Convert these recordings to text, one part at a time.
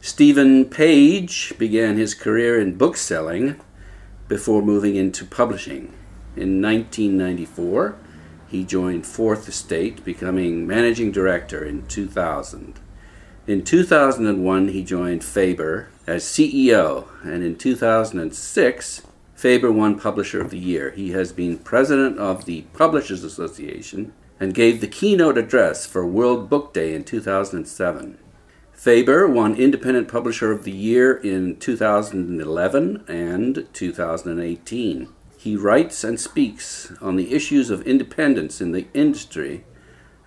Stephen Page began his career in bookselling before moving into publishing. In 1994, he joined Fourth Estate, becoming managing director in 2000. In 2001, he joined Faber as CEO, and in 2006, Faber won Publisher of the Year. He has been president of the Publishers Association and gave the keynote address for World Book Day in 2007. Faber won Independent Publisher of the Year in 2011 and 2018. He writes and speaks on the issues of independence in the industry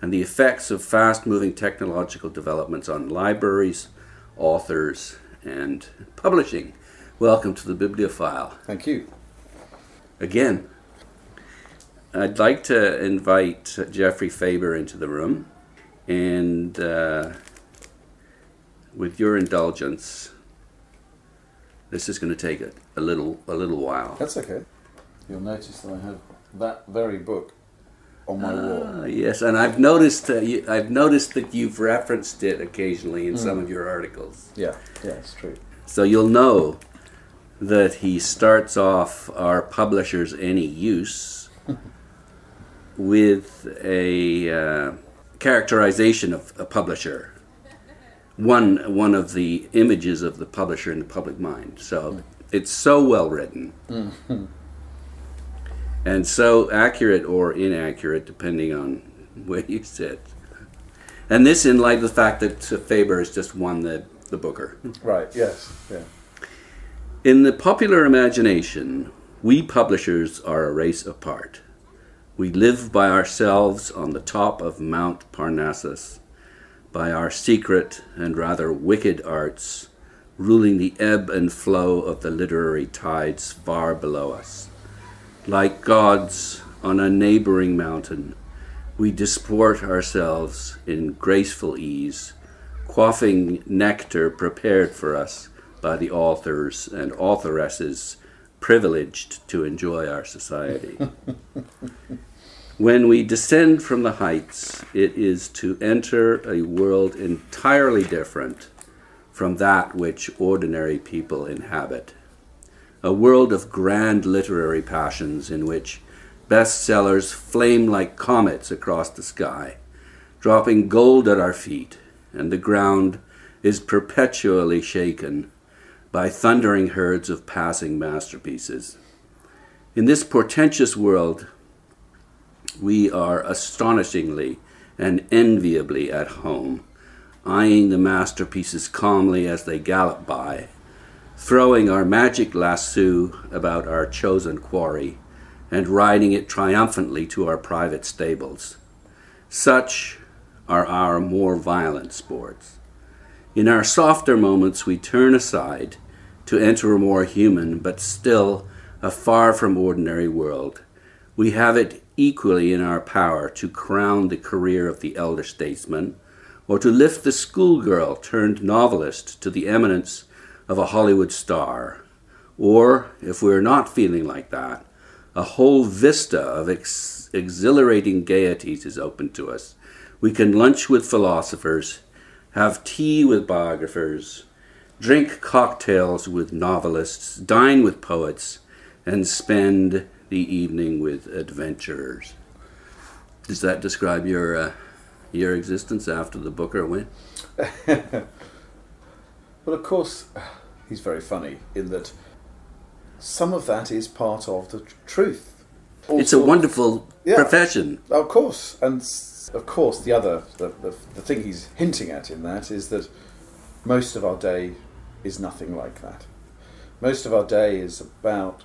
and the effects of fast-moving technological developments on libraries, authors, and publishing. Welcome to the Bibliophile. Thank you. Again, I'd like to invite Geoffrey Faber into the room, and with your indulgence, this is going to take a little while. That's okay. You'll notice that I have that very book on my wall. Yes, and I've noticed that you've referenced it occasionally in some of your articles. Yeah, it's true. So you'll know that he starts off Our Publishers Any Use with a characterization of a publisher. One of the images of the publisher in the public mind. So it's so well written. Mm-hmm. And so accurate or inaccurate, depending on where you sit. And this in light of the fact that Faber has just won the Booker. Right, yes, yeah. In the popular imagination, we publishers are a race apart. We live by ourselves on the top of Mount Parnassus, by our secret and rather wicked arts, ruling the ebb and flow of the literary tides far below us. Like gods on a neighboring mountain, we disport ourselves in graceful ease, quaffing nectar prepared for us by the authors and authoresses privileged to enjoy our society. When we descend from the heights, it is to enter a world entirely different from that which ordinary people inhabit. A world of grand literary passions in which bestsellers flame like comets across the sky, dropping gold at our feet, and the ground is perpetually shaken by thundering herds of passing masterpieces. In this portentous world, we are astonishingly and enviably at home, eyeing the masterpieces calmly as they gallop by, throwing our magic lasso about our chosen quarry, and riding it triumphantly to our private stables. Such are our more violent sports. In our softer moments, we turn aside to enter a more human, but still a far from ordinary world. We have it equally in our power to crown the career of the elder statesman, or to lift the schoolgirl turned novelist to the eminence of a Hollywood star. Or, if we're not feeling like that, a whole vista of exhilarating gaieties is open to us. We can lunch with philosophers, have tea with biographers, drink cocktails with novelists, dine with poets, and spend the evening with adventurers. Does that describe your existence after the Booker win? Well, of course, he's very funny in that some of that is part of the truth. It's a wonderful profession. Of course, and of course the thing he's hinting at in that is that most of our day is nothing like that. Most of our day is about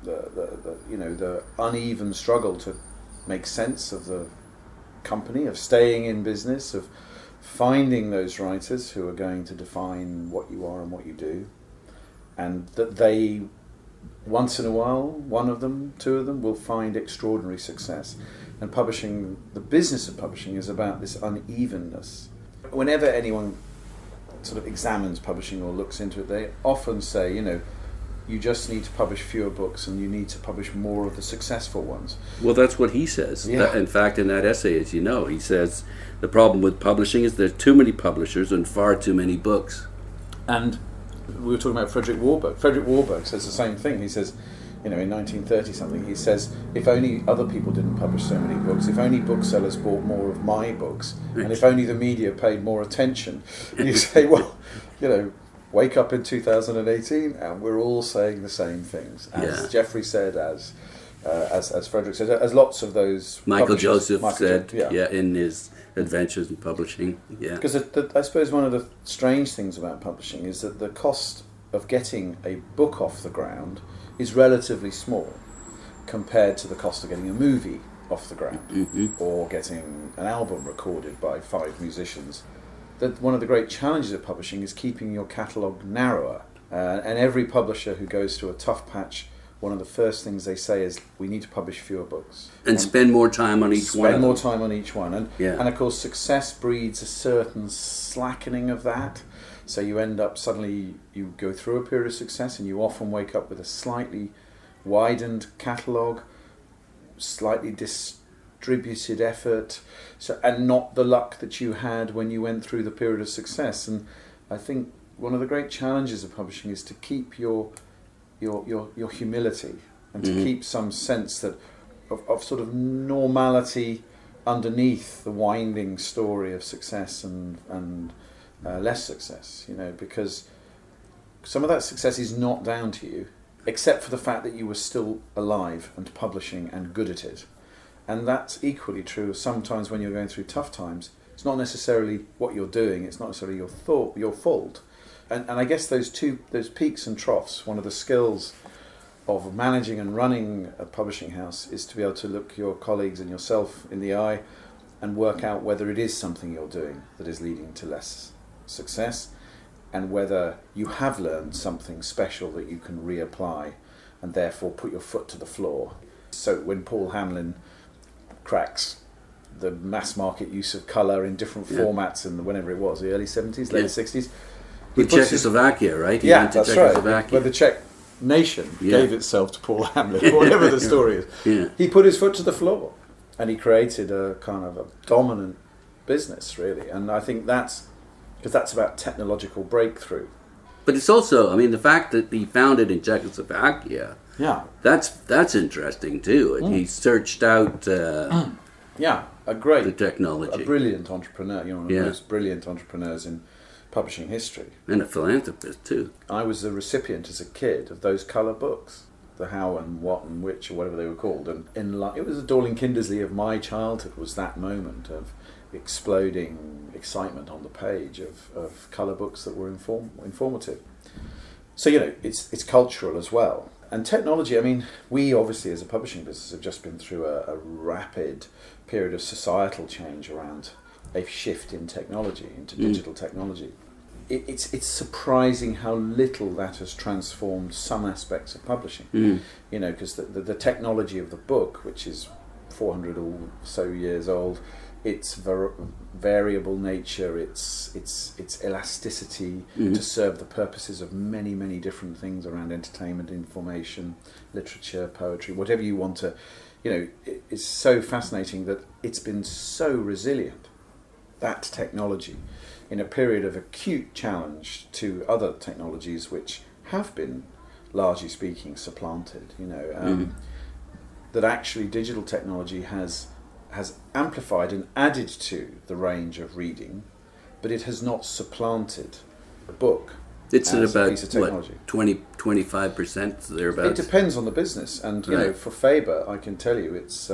the uneven struggle to make sense of the company, of staying in business, of finding those writers who are going to define what you are and what you do, and that they, once in a while, one of them, two of them, will find extraordinary success. And publishing, the business of publishing is about this unevenness. Whenever anyone sort of examines publishing or looks into it, they often say, you just need to publish fewer books and you need to publish more of the successful ones. Well, that's what he says. Yeah. In fact, in that essay, as you know, he says the problem with publishing is there's too many publishers and far too many books. And we were talking about Frederick Warburg. Frederick Warburg says the same thing. He says, in 1930 something, he says, if only other people didn't publish so many books, if only booksellers bought more of my books, and if only the media paid more attention. You say, well, wake up in 2018 and we're all saying the same things. As Geoffrey said, as Frederick said, as lots of those Michael Joseph said in his Adventures in Publishing. Yeah. Because I suppose one of the strange things about publishing is that the cost of getting a book off the ground is relatively small compared to the cost of getting a movie off the ground or getting an album recorded by 5 musicians. That one of the great challenges of publishing is keeping your catalogue narrower. And every publisher who goes through a tough patch, one of the first things they say is, we need to publish fewer books. And spend more time on each one. Spend more time on each one. And of course, success breeds a certain slackening of that. So you end up suddenly, you go through a period of success and you often wake up with a slightly widened catalogue, slightly distributed effort, and not the luck that you had when you went through the period of success. And I think one of the great challenges of publishing is to keep your humility and to keep some sense that of sort of normality underneath the winding story of success and less success, because some of that success is not down to you, except for the fact that you were still alive and publishing and good at it. And that's equally true sometimes when you're going through tough times. It's not necessarily what you're doing, it's not necessarily your fault. And I guess those peaks and troughs, one of the skills of managing and running a publishing house is to be able to look your colleagues and yourself in the eye and work out whether it is something you're doing that is leading to less success, and whether you have learned something special that you can reapply and therefore put your foot to the floor. So when Paul Hamlin cracks the mass market use of colour in different formats in whenever it was, the early 70s, late 60s. In Czechoslovakia, right? He went to Czechoslovakia. Where the Czech nation gave itself to Paul Hamlin, or whatever the story is. He put his foot to the floor and he created a kind of a dominant business, really. And I think that's about technological breakthrough. But it's also, the fact that he found it in Czechoslovakia, that's interesting too. And he searched out the technology. A brilliant entrepreneur, one of the most brilliant entrepreneurs in publishing history. And a philanthropist too. I was the recipient as a kid of those colour books, the How and What and Which, or whatever they were called. And it was the Dorling Kindersley of my childhood, was that moment of exploding excitement on the page of colour books that were informative. So, it's cultural as well. And technology, we obviously as a publishing business have just been through a rapid period of societal change around a shift in technology, into digital technology. It's surprising how little that has transformed some aspects of publishing. Because the technology of the book, which is 400 or so years old, its variable nature, its elasticity to serve the purposes of many, many different things around entertainment, information, literature, poetry, whatever you want to, it's so fascinating that it's been so resilient, that technology, in a period of acute challenge to other technologies which have been, largely speaking, supplanted. That actually digital technology has amplified and added to the range of reading, but it has not supplanted a book. It's at about, what, 20-25% thereabouts? It depends on the business. And, for Faber, I can tell you, it's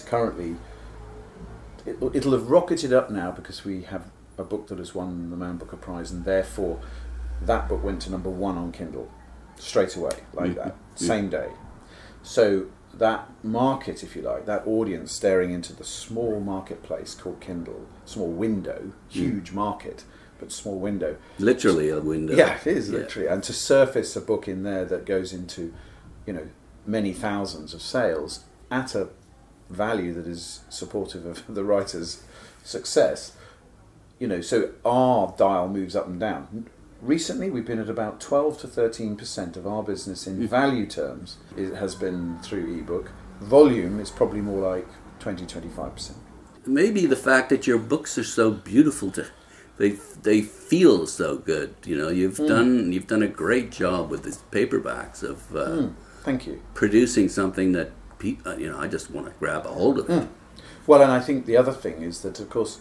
currently... It'll have rocketed up now because we have a book that has won the Man Booker Prize, and therefore that book went to number 1 on Kindle straight away, like that, same day. So that market, if you like, that audience staring into the small marketplace called Kindle, small window, huge market, but small window. Literally a window. Yeah, it is literally. And to surface a book in there that goes into, many thousands of sales at a value that is supportive of the writer's success, so our dial moves up and down. Recently, we've been at about 12 to 13% of our business in value terms. It has been through ebook. Volume is probably more like 20-25%. Maybe the fact that your books are so beautiful they feel so good. You know, you've done a great job with these paperbacks of thank you, producing something that I just want to grab a hold of it. Well, and I think the other thing is that, of course,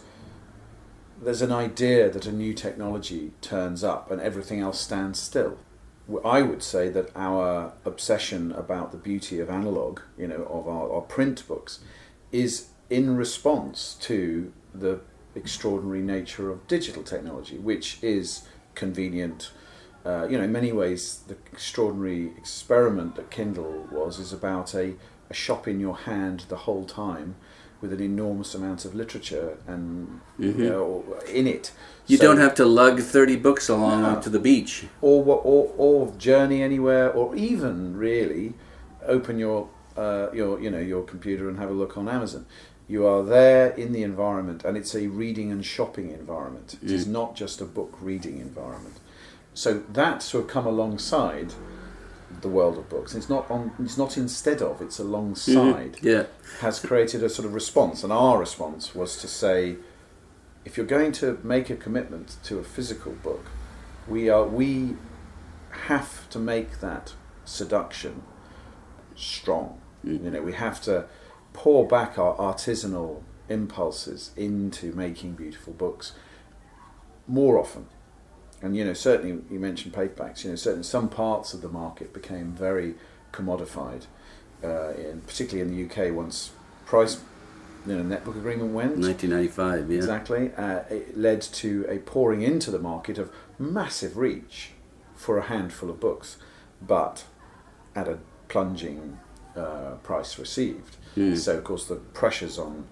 there's an idea that a new technology turns up and everything else stands still. I would say that our obsession about the beauty of analog, of our print books, is in response to the extraordinary nature of digital technology, which is convenient. In many ways, the extraordinary experiment that Kindle is about a shop in your hand the whole time, with an enormous amount of literature and in it. You don't have to lug 30 books along to the beach, or journey anywhere, or even really open your computer and have a look on Amazon. You are there in the environment, and it's a reading and shopping environment. It is not just a book reading environment. So that sort of come alongside the world of books. It's not instead of, it's alongside. Has created a sort of response, and our response was to say, if you're going to make a commitment to a physical book, we have to make that seduction strong. We have to pour back our artisanal impulses into making beautiful books more often. And certainly you mentioned paperbacks. Certainly some parts of the market became very commodified, particularly in the UK once price, netbook agreement went. 1995, yeah. Exactly. It led to a pouring into the market of massive reach for a handful of books, but at a plunging price received. So of course the pressures on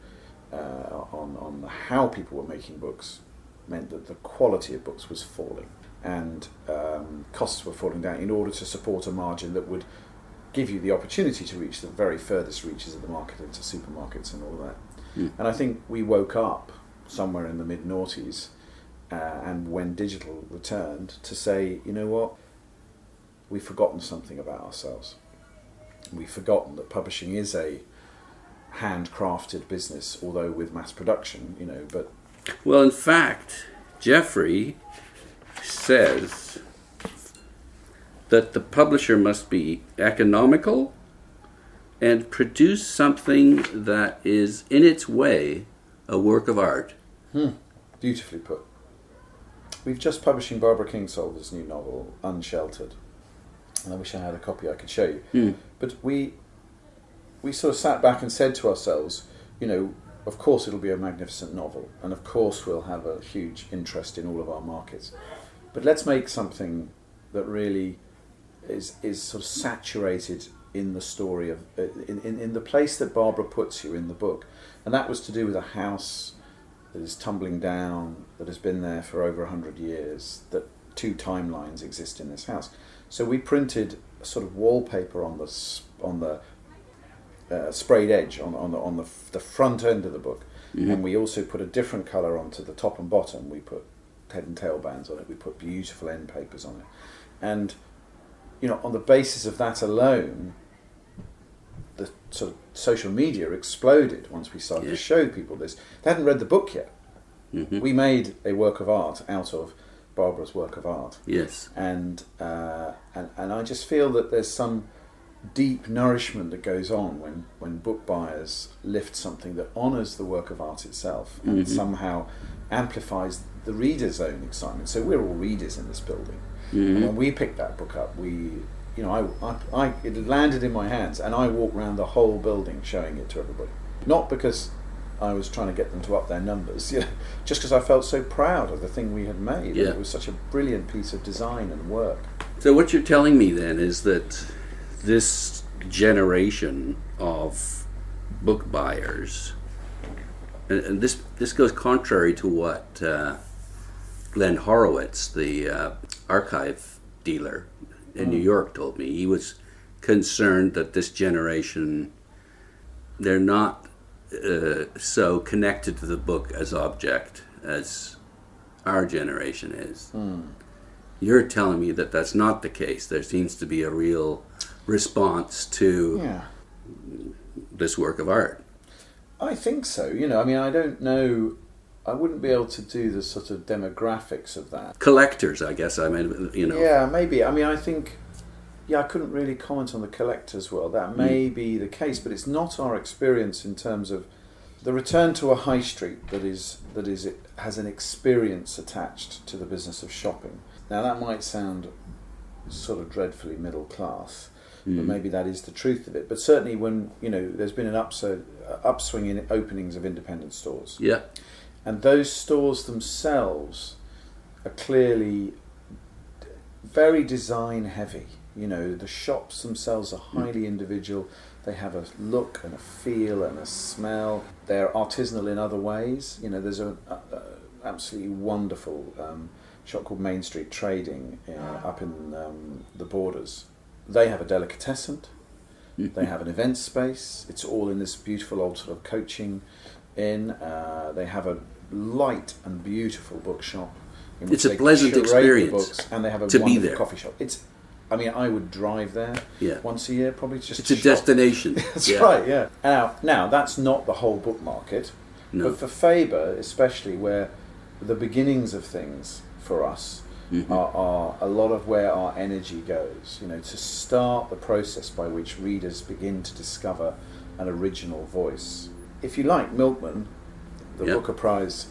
how people were making books meant that the quality of books was falling, and costs were falling down in order to support a margin that would give you the opportunity to reach the very furthest reaches of the market, into supermarkets and all that. And I think we woke up somewhere in the mid-noughties, and when digital returned, to say, you know what, we've forgotten something about ourselves. We've forgotten that publishing is a handcrafted business, although with mass production, but... Well, in fact, Geoffrey says that the publisher must be economical and produce something that is, in its way, a work of art. Beautifully put. We've just publishing Barbara Kingsolver's new novel, Unsheltered, and I wish I had a copy I could show you. But we sort of sat back and said to ourselves, of course it'll be a magnificent novel, and of course we'll have a huge interest in all of our markets, but let's make something that really is sort of saturated in the story of in the place that Barbara puts you in the book. And that was to do with a house that is tumbling down, that has been there for over 100 years, that two timelines exist in this house. So we printed a sort of wallpaper on the sprayed edge on the front end of the book, and we also put a different colour onto the top and bottom. We put head and tail bands on it. We put beautiful end papers on it, and on the basis of that alone, the sort of social media exploded once we started to show people this. They hadn't read the book yet. We made a work of art out of Barbara's work of art. Yes, and I just feel that there's some deep nourishment that goes on when book buyers lift something that honours the work of art itself and somehow amplifies the reader's own excitement. So we're all readers in this building. And when we picked that book up, it landed in my hands, and I walked around the whole building showing it to everybody. Not because I was trying to get them to up their numbers, just because I felt so proud of the thing we had made. And it was such a brilliant piece of design and work. So what you're telling me then is that this generation of book buyers, and this goes contrary to what Glenn Horowitz, the archive dealer in New York, told me. He was concerned that this generation, they're not so connected to the book as object as our generation is. You're telling me that that's not the case. There seems to be a real response to this work of art. I think so. I mean, I don't know I wouldn't be able to do the sort of demographics of that. Collectors, I guess. I mean, you know. Yeah, maybe. I mean, I think. Yeah, I couldn't really comment on the collectors' world. That may be the case, but it's not our experience in terms of the return to a high street that it has an experience attached to the business of shopping. Now, that might sound sort of dreadfully middle class, but maybe that is the truth of it. But certainly, when there's been an upswing in openings of independent stores. Yeah. And those stores themselves are clearly very design heavy. The shops themselves are highly individual. They have a look and a feel and a smell. They're artisanal in other ways. There's an absolutely wonderful shop called Main Street Trading up in the Borders. They have a delicatessen. They have an event space. It's all in this beautiful old sort of coaching inn. They have a light and beautiful bookshop. It's a pleasant experience books, and they have a to wonderful be there. Coffee shop. I would drive there once a year, probably just. It's a destination. That's right. Yeah. Now that's not the whole book market, but for Faber, especially, where the beginnings of things for us are a lot of where our energy goes. To start the process by which readers begin to discover an original voice. If you like, Milkman, the Booker Prize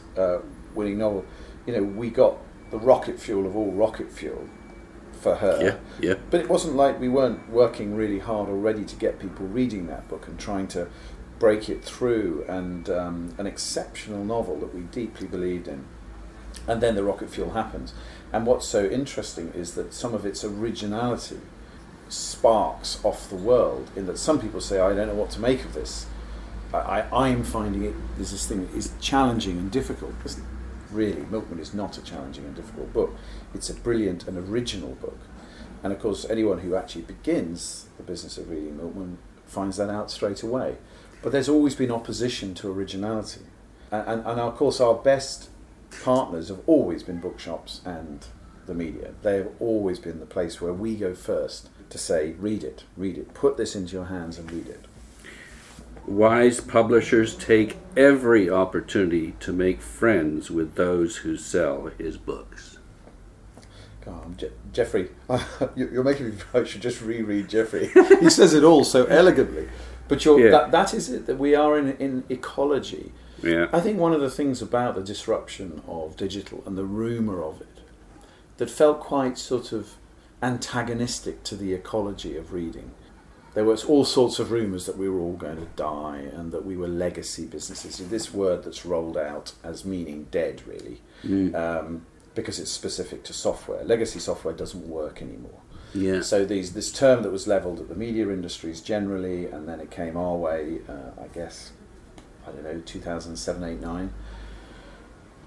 winning novel, we got the rocket fuel of all rocket fuel for her. Yeah. But it wasn't like we weren't working really hard already to get people reading that book and trying to break it through, and an exceptional novel that we deeply believed in. And then the rocket fuel happens. And what's so interesting is that some of its originality sparks off the world, in that some people say, I don't know what to make of this. I'm finding it, there's this thing that is challenging and difficult. Really, Milkman is not a challenging and difficult book. It's a brilliant and original book. And of course, anyone who actually begins the business of reading Milkman finds that out straight away. But there's always been opposition to originality. And of course, our best partners have always been bookshops and the media. They have always been the place where we go first to say, read it, put this into your hands and read it. Wise publishers take every opportunity to make friends with those who sell his books. God, Geoffrey, you're making me. I should just reread Geoffrey. He says it all so elegantly. But that is it. That we are in ecology. Yeah. I think one of the things about the disruption of digital and the rumour of it that felt quite sort of antagonistic to the ecology of reading. There was all sorts of rumours that we were all going to die and that we were legacy businesses. This word that's rolled out as meaning dead, really, because it's specific to software. Legacy software doesn't work anymore. Yeah. So this term that was levelled at the media industries generally, and then it came our way, I guess, 2007, 8, 9.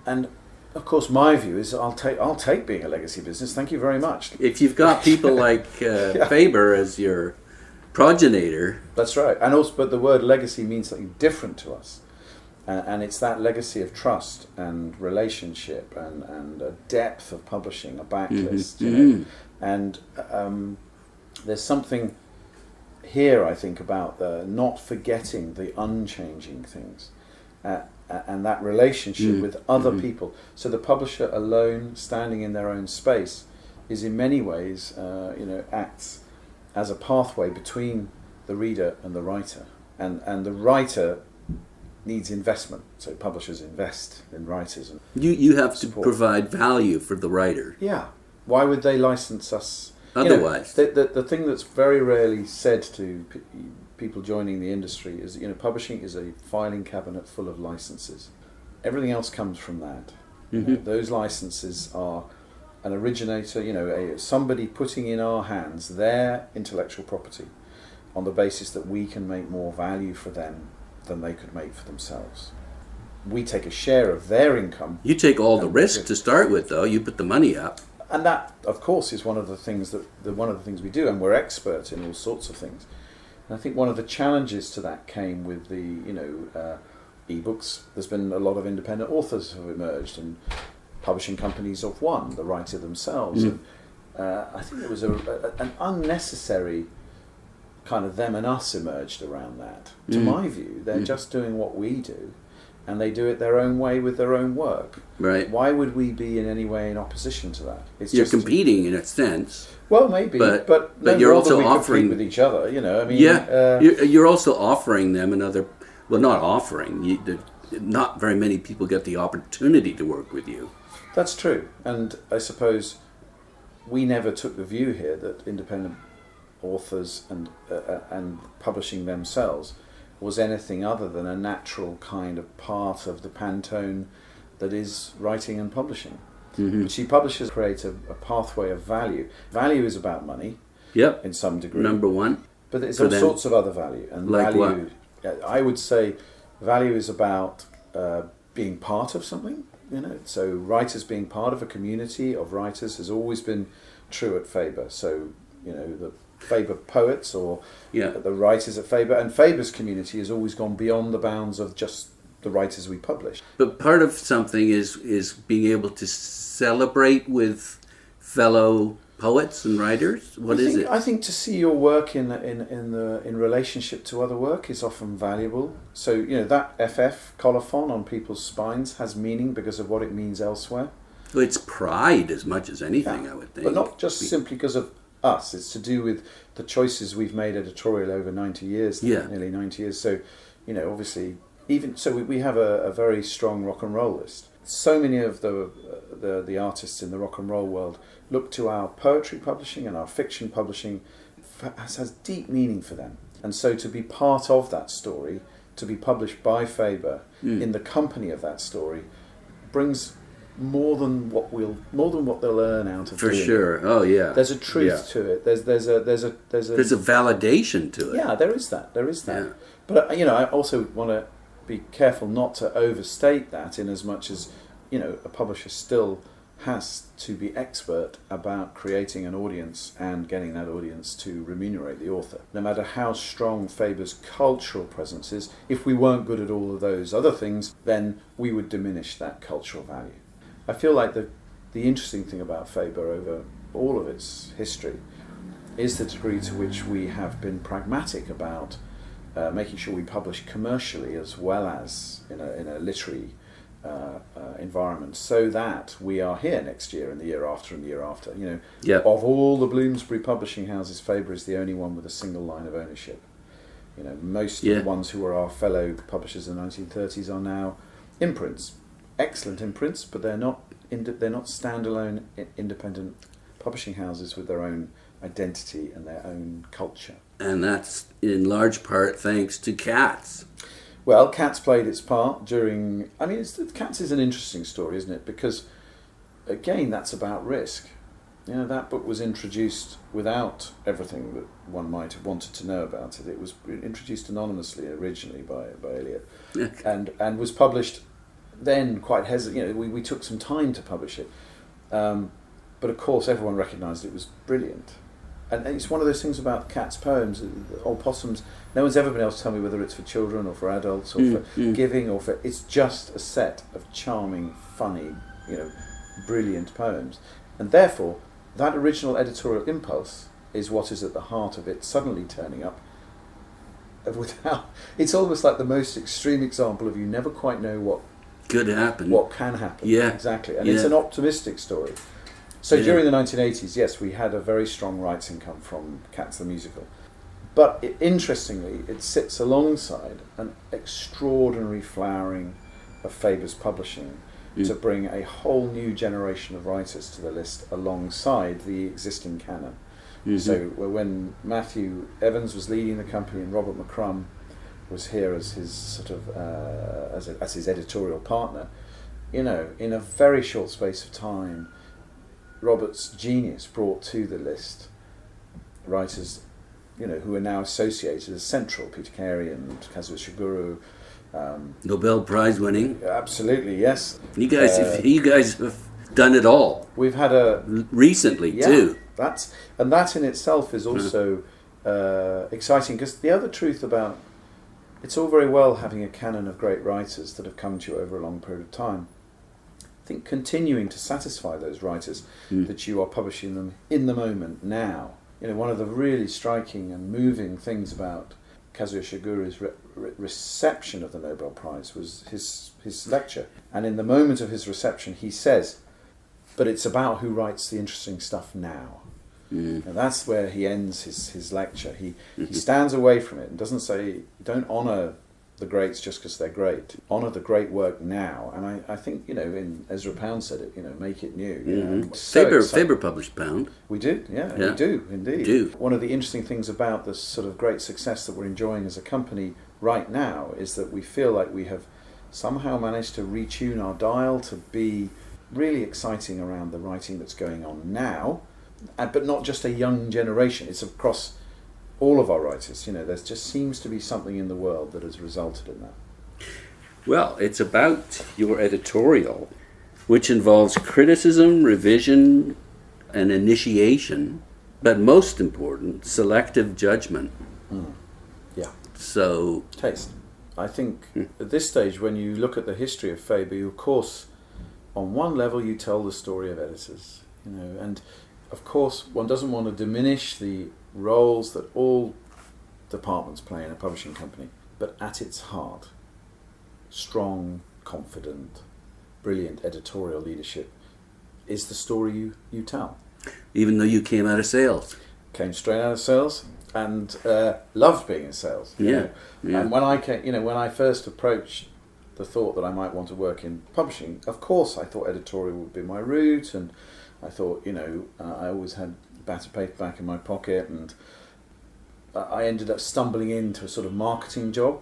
And of course, my view is I'll take being a legacy business. Thank you very much. If you've got people like Faber as your progenitor. That's right. And also, but the word legacy means something different to us. And it's that legacy of trust and relationship and a depth of publishing, a backlist. And there's something here, I think, about not forgetting the unchanging things and that relationship with other people. So the publisher alone, standing in their own space, is in many ways, acts as a pathway between the reader and the writer. And the writer needs investment, so publishers invest in writers. And you have support. To provide value for the writer. Yeah. Why would they license us? Otherwise. The thing that's very rarely said to people joining the industry is, publishing is a filing cabinet full of licenses. Everything else comes from that. Those licenses are an originator, somebody putting in our hands their intellectual property on the basis that we can make more value for them than they could make for themselves. We take a share of their income. You take all the risk to start with, though. You put the money up. And that, of course, is one of the things we do, and we're experts in all sorts of things. And I think one of the challenges to that came with the, ebooks. There's been a lot of independent authors who have emerged, and publishing companies have won, the writer themselves. And I think there was an unnecessary kind of them and us emerged around that. To my view, they're just doing what we do, and they do it their own way with their own work. Right. Why would we be in any way in opposition to that? It's You're just competing in a sense. well, maybe, but no you're more also than we offering compete with each other. You know, I mean, you're also offering them another. Well, not offering. Not very many people get the opportunity to work with you. That's true, and I suppose we never took the view here that independent authors and publishing themselves was anything other than a natural kind of part of the pantone that is writing and publishing. Mm-hmm. See, publishers create a pathway of value. Value is about money, in some degree. Number one. But there's all sorts of other value. And like value, what? I would say value is about being part of something. You know, so writers being part of a community of writers has always been true at Faber. So, you know, the Faber poets or the writers at Faber, and Faber's community has always gone beyond the bounds of just the writers we publish. But part of something is being able to celebrate with fellow poets and writers. What is it? I think to see your work in relationship to other work is often valuable. So, you know, that FF colophon on people's spines has meaning because of what it means elsewhere. Well, it's pride as much as anything, I would think. But not just simply because of us. It's to do with the choices we've made editorial over 90 years, nearly 90 years. So, you know, obviously, even so, we have a very strong rock and roll list. So many of the artists in the rock and roll world look to our poetry publishing and our fiction publishing has deep meaning for them. And so to be part of that story, to be published by Faber in the company of that story, brings more than what they'll earn out of for doing sure. it. Oh yeah. There's a truth to it. There's a validation to it. Yeah, there is that. Yeah. But you know, I also want to be careful not to overstate that, in as much as, you know, a publisher still has to be expert about creating an audience and getting that audience to remunerate the author. No matter how strong Faber's cultural presence is, if we weren't good at all of those other things, then we would diminish that cultural value. I feel like the interesting thing about Faber over all of its history is the degree to which we have been pragmatic about making sure we publish commercially as well as in a literary environment, so that we are here next year and the year after and the year after. You know, of all the Bloomsbury publishing houses, Faber is the only one with a single line of ownership. You know, most of the ones who were our fellow publishers in the 1930s are now imprints, excellent imprints, but they're not standalone independent publishing houses with their own identity and their own culture. And that's in large part thanks to Cats. Well, Cats played its part during... I mean, Cats is an interesting story, isn't it? Because, again, that's about risk. You know, that book was introduced without everything that one might have wanted to know about it. It was introduced anonymously originally by Eliot, and was published then quite hesitant. You know, we took some time to publish it. But, of course, everyone recognised it was brilliant. And it's one of those things about Cat's poems, Old Possums. No one's ever been able to tell me whether it's for children or for adults or for giving or for... It's just a set of charming, funny, you know, brilliant poems. And therefore, that original editorial impulse is what is at the heart of it suddenly turning up. It's almost like the most extreme example of you never quite know what could happen, what can happen. Yeah, exactly. And it's an optimistic story. So during the 1980s, yes, we had a very strong rights income from Cats the Musical. But interestingly, it sits alongside an extraordinary flowering of Faber's publishing to bring a whole new generation of writers to the list alongside the existing canon. Mm-hmm. So when Matthew Evans was leading the company and Robert McCrum was here as his sort of as his editorial partner, you know, in a very short space of time, Robert's genius brought to the list writers, you know, who are now associated as central: Peter Carey and Kazuo Ishiguro. Nobel Prize winning. Absolutely, yes. You guys have done it all. We've had recently too. That in itself is also exciting, because the other truth about it's all very well having a canon of great writers that have come to you over a long period of time. I think continuing to satisfy those writers that you are publishing them in the moment now. You know, one of the really striking and moving things about Kazuo Shigure's reception of the Nobel Prize was his lecture. And in the moment of his reception, he says, but it's about who writes the interesting stuff now. And that's where he ends his lecture. He stands away from it and doesn't say, don't honour the greats just because they're great. Honour the great work now. And I think, in Ezra Pound said it, make it new. Faber published Pound. We did, we do, indeed. One of the interesting things about the sort of great success that we're enjoying as a company right now is that we feel like we have somehow managed to retune our dial to be really exciting around the writing that's going on now, but not just a young generation. It's across all of our writers. There just seems to be something in the world that has resulted in that. Well, it's about your editorial, which involves criticism, revision, and initiation, but most important, selective judgment. Yeah. So... Taste. I think at this stage, when you look at the history of Faber, you, of course, on one level, you tell the story of editors, and of course, one doesn't want to diminish the roles that all departments play in a publishing company, but at its heart, strong, confident, brilliant editorial leadership is the story you tell. Even though you came out of sales. Came straight out of sales and loved being in sales. Yeah. And when I first approached the thought that I might want to work in publishing, of course I thought editorial would be my route, and I thought, I always had batter paper back in my pocket, and I ended up stumbling into a sort of marketing job,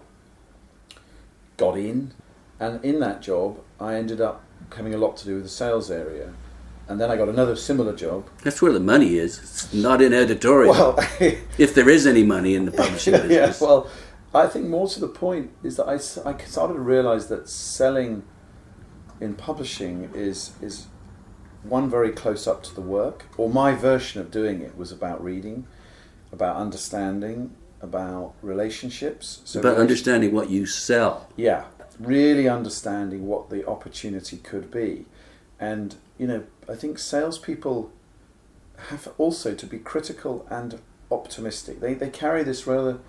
got in, and in that job I ended up having a lot to do with the sales area. And then I got another similar job. That's where the money is. It's not in editorial. Well, if there is any money in the publishing business. Yeah, well, I think more to the point is that I started to realise that selling in publishing is one very close up to the work. Or my version of doing it was about reading, about understanding, about relationships. So about understanding what you sell. Yeah, really understanding what the opportunity could be. And, I think salespeople have also to be critical and optimistic. They carry this rather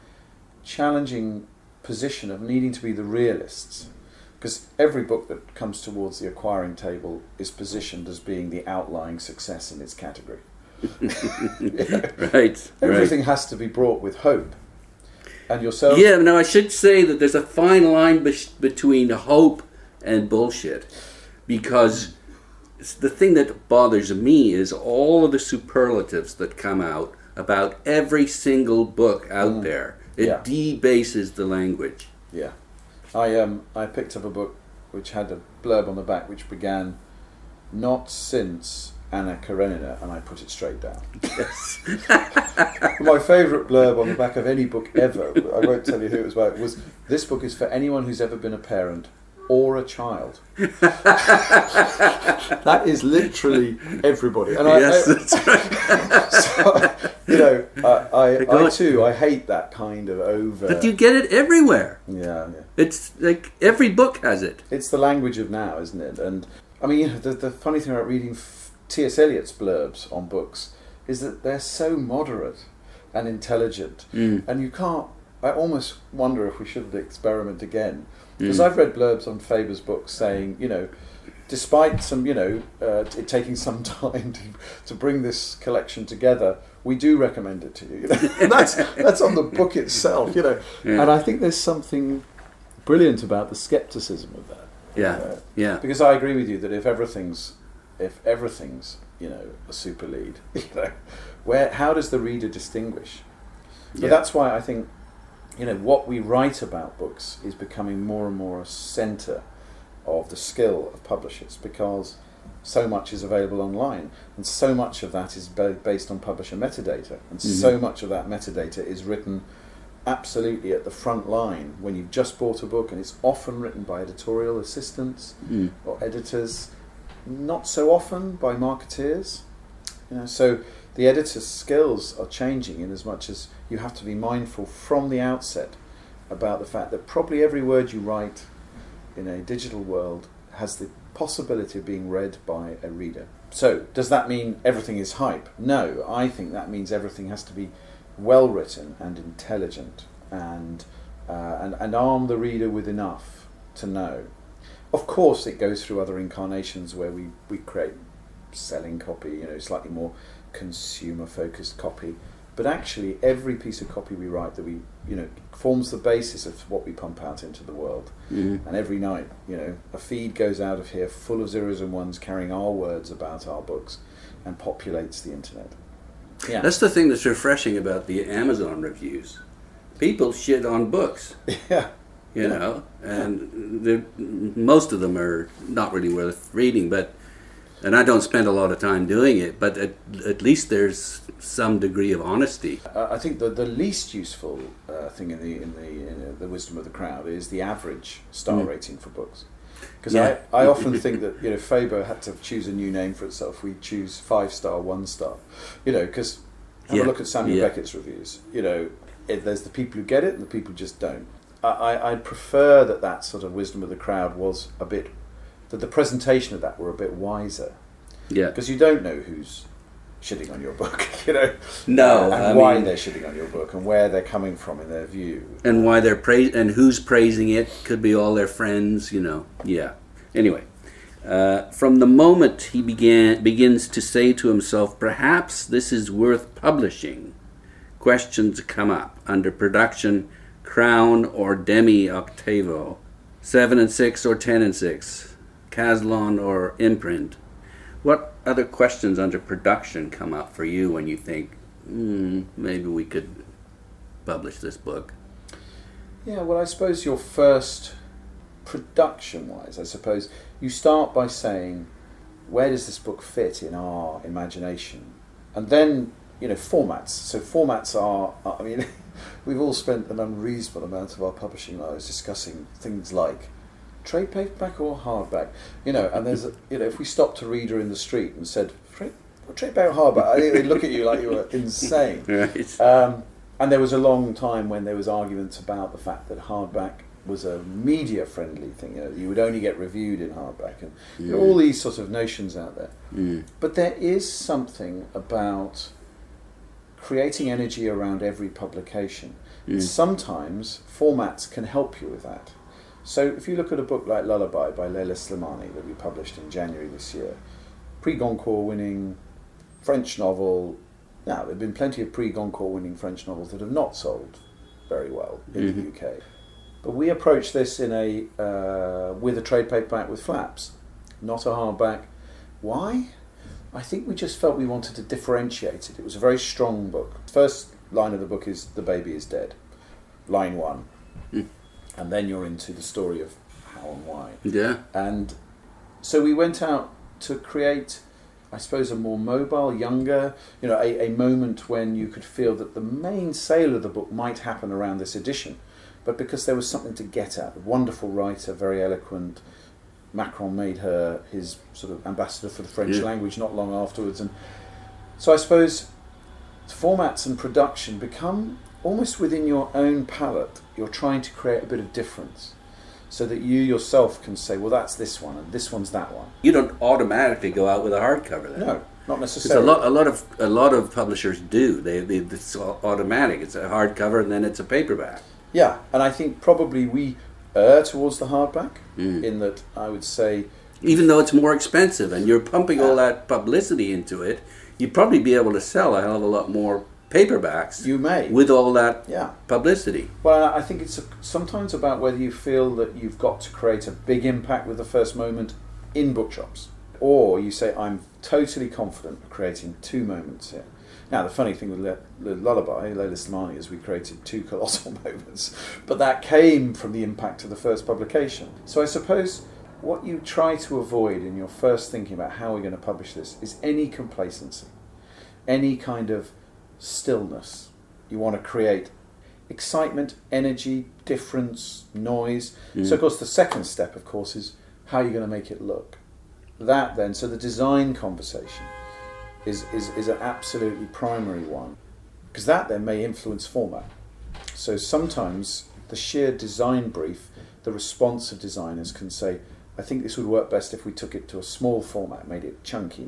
challenging position of needing to be the realists, because every book that comes towards the acquiring table is positioned as being the outlying success in its category. Right. Everything has to be brought with hope. And yourself... Yeah, now I should say that there's a fine line between hope and bullshit, because the thing that bothers me is all of the superlatives that come out about every single book out there. It debases the language. Yeah. I picked up a book which had a blurb on the back which began, "Not since Anna Karenina," and I put it straight down. Yes. My favourite blurb on the back of any book ever, I won't tell you who it was about, was, "This book is for anyone who's ever been a parent or a child." That is literally everybody. And that's right. So, I hate that kind of over... But you get it everywhere. Yeah. It's like every book has it. It's the language of now, isn't it? And I mean, the funny thing about reading T.S. Eliot's blurbs on books is that they're so moderate and intelligent, and you can't... I almost wonder if we should experiment again. Because I've read blurbs on Faber's books saying, despite some, it taking some time to bring this collection together, we do recommend it to you. And that's on the book itself, Yeah. And I think there's something brilliant about the skepticism of that. Yeah. Because I agree with you that if everything's, a super lead, how does the reader distinguish? But that's why I think, what we write about books is becoming more and more a centre of the skill of publishers, because so much is available online, and so much of that is based on publisher metadata, and so much of that metadata is written absolutely at the front line when you've just bought a book, and it's often written by editorial assistants or editors, not so often by marketeers. So the editor's skills are changing in as much as you have to be mindful from the outset about the fact that probably every word you write in a digital world has the possibility of being read by a reader. So, does that mean everything is hype? No, I think that means everything has to be well written and intelligent. and arm the reader with enough to know. Of course, it goes through other incarnations where we create selling copy, slightly more consumer-focused copy. But actually, every piece of copy we write that forms the basis of what we pump out into the world. Mm-hmm. And every night, a feed goes out of here full of zeros and ones carrying our words about our books and populates the internet. Yeah. That's the thing that's refreshing about the Amazon reviews. People shit on books. Yeah. And most of them are not really worth reading, and I don't spend a lot of time doing it, but at least there's some degree of honesty. I think the least useful thing in the wisdom of the crowd is the average star rating for books. Because I often think that Faber had to choose a new name for itself. We choose 5-star, 1-star. Because have a look at Samuel Beckett's reviews. There's the people who get it and the people who just don't. I'd prefer that sort of wisdom of the crowd was a bit, that the presentation of that were a bit wiser. Yeah. Because you don't know who's shitting on your book, No. And why they're shitting on your book and where they're coming from in their view. And why they're and who's praising it. Could be all their friends, Yeah. Anyway, from the moment he begins to say to himself, perhaps this is worth publishing, questions come up under production, crown or demi-octavo, 7 and 6 or 10 and 6, Caslon or imprint. What other questions under production come up for you when you think, maybe we could publish this book? Yeah, well, I suppose your first, production-wise, I suppose, you start by saying, where does this book fit in our imagination? And then, formats. So formats are, we've all spent an unreasonable amount of our publishing lives discussing things like trade paperback or hardback, and there's, if we stopped a reader in the street and said, trade paperback or hardback, I think they'd look at you like you were insane. Right. And there was a long time when there was arguments about the fact that hardback was a media-friendly thing. You would only get reviewed in hardback, and there are all these sort of notions out there. But there is something about creating energy around every publication. And sometimes formats can help you with that. So if you look at a book like Lullaby by Leila Slimani that we published in January this year, Prix Goncourt winning French novel. Now, there have been plenty of Prix Goncourt winning French novels that have not sold very well in the UK. But we approached this in with a trade paperback with flaps, not a hardback. Why? I think we just felt we wanted to differentiate it. It was a very strong book. First line of the book is "The baby is dead," line 1. And then you're into the story of how and why. Yeah. And so we went out to create, I suppose, a more mobile, younger, a moment when you could feel that the main sale of the book might happen around this edition. But because there was something to get at, a wonderful writer, very eloquent. Macron made her his sort of ambassador for the French language not long afterwards. And so I suppose formats and production become almost within your own palette. You're trying to create a bit of difference so that you yourself can say, well, that's this one and this one's that one. You don't automatically go out with a hardcover then. No, not necessarily. A lot of publishers do. It's automatic. It's a hardcover and then it's a paperback. Yeah, and I think probably we err towards the hardback in that I would say... Even though it's more expensive and you're pumping all that publicity into it, you'd probably be able to sell a hell of a lot more paperbacks. You may. With all that publicity. Well, I think it's sometimes about whether you feel that you've got to create a big impact with the first moment in bookshops. Or you say, I'm totally confident of creating 2 moments here. Now, the funny thing with Lullaby, Leila Slimani, is we created 2 colossal moments, but that came from the impact of the first publication. So I suppose what you try to avoid in your first thinking about how we're going to publish this is any complacency, any kind of stillness. You want to create excitement, energy, difference, noise. So, of course, the second step, of course, is how you're going to make it look. That then, so the design conversation is an absolutely primary one, because that then may influence format. So sometimes the sheer design brief, the response of designers can say, I think this would work best if we took it to a small format, made it chunky,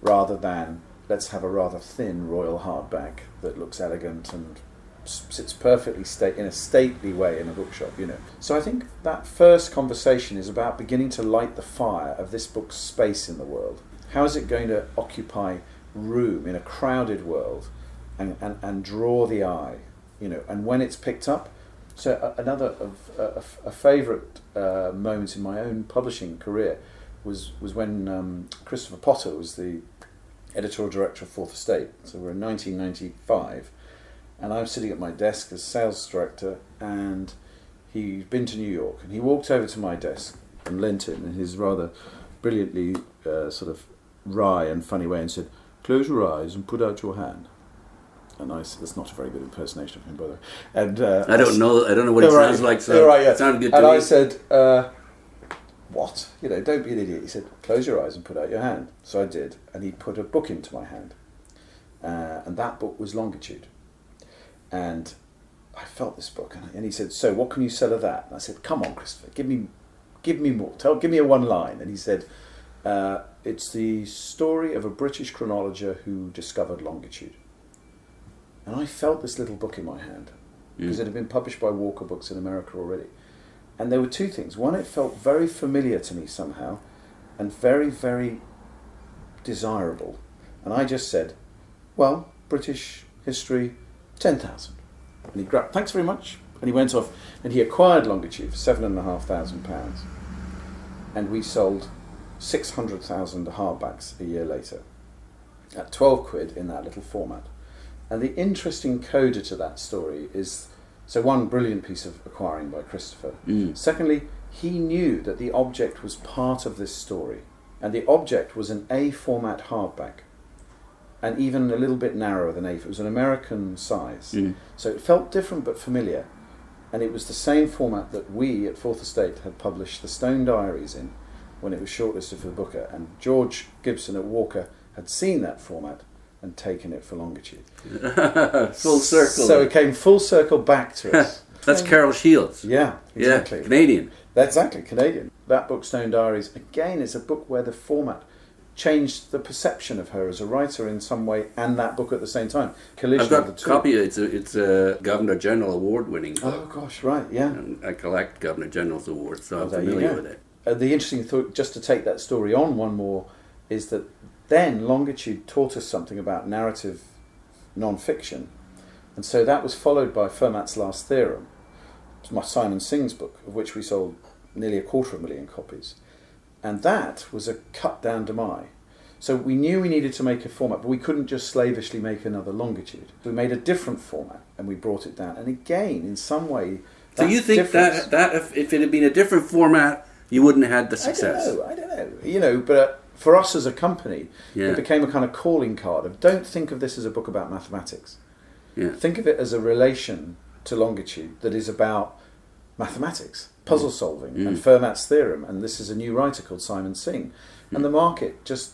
rather than let's have a rather thin royal hardback that looks elegant and sits perfectly in a stately way in a bookshop, you know. So I think that first conversation is about beginning to light the fire of this book's space in the world. How is it going to occupy room in a crowded world and draw the eye, you know, and when it's picked up. So another of a favourite moment in my own publishing career was when Christopher Potter was the editorial director of Fourth Estate. So we're in 1995, and I was sitting at my desk as sales director, and he'd been to New York, and he walked over to my desk and leant in his rather brilliantly sort of wry and funny way and said, "Close your eyes and put out your hand." And I said, that's not a very good impersonation of him, by the way. And I don't know what it sounds like, so it sounded good to me. And I said, what? You know, don't be an idiot. He said, "Close your eyes and put out your hand." So I did, and he put a book into my hand. And that book was Longitude. And I felt this book, and he said, "So what can you sell of that?" And I said, "Come on, Christopher, give me more. Give me a one line." And he said, "It's the story of a British chronologer who discovered longitude." And I felt this little book in my hand, because it had been published by Walker Books in America already. And there were two things. One, it felt very familiar to me somehow, and very, very desirable. And I just said, "Well, British history, 10,000. And he grabbed, "Thanks very much." And he went off, and he acquired Longitude for £7,500. And we sold 600,000 hardbacks a year later, at 12 quid in that little format. And the interesting coda to that story is, so one, brilliant piece of acquiring by Christopher. Secondly, he knew that the object was part of this story, and the object was an A format hardback, and even a little bit narrower than A. It was an American size, so it felt different but familiar, and it was the same format that we at Fourth Estate had published the Stone Diaries in when it was shortlisted for the Booker, and George Gibson at Walker had seen that format and taken it for Longitude. Full circle. So it came full circle back to us. That's Carol Shields. Yeah, exactly. Yeah, Canadian. That's exactly, Canadian. That book, Stone Diaries, again, is a book where the format changed the perception of her as a writer in some way, and that book at the same time. Collision I've got of the a two. copy. It's a Governor General Award winning book. Oh gosh, right, yeah. And I collect Governor General's awards, so I'm there you familiar go. with it. The interesting thought, just to take that story on one more, is that then Longitude taught us something about narrative non-fiction, and so that was followed by Fermat's Last Theorem, my Simon Singh's book, of which we sold nearly 250,000 copies, and that was a cut down Demai. So we knew we needed to make a format, but we couldn't just slavishly make another Longitude. We made a different format, and we brought it down. And again, in some way, so you think that if it had been a different format, you wouldn't have had the success? I don't know. You know, but for us as a company, Yeah. it became a kind of calling card of, don't think of this as a book about mathematics. Yeah. Think of it as a relation to Longitude that is about mathematics, puzzle solving, and Fermat's theorem. And this is a new writer called Simon Singh. And the market just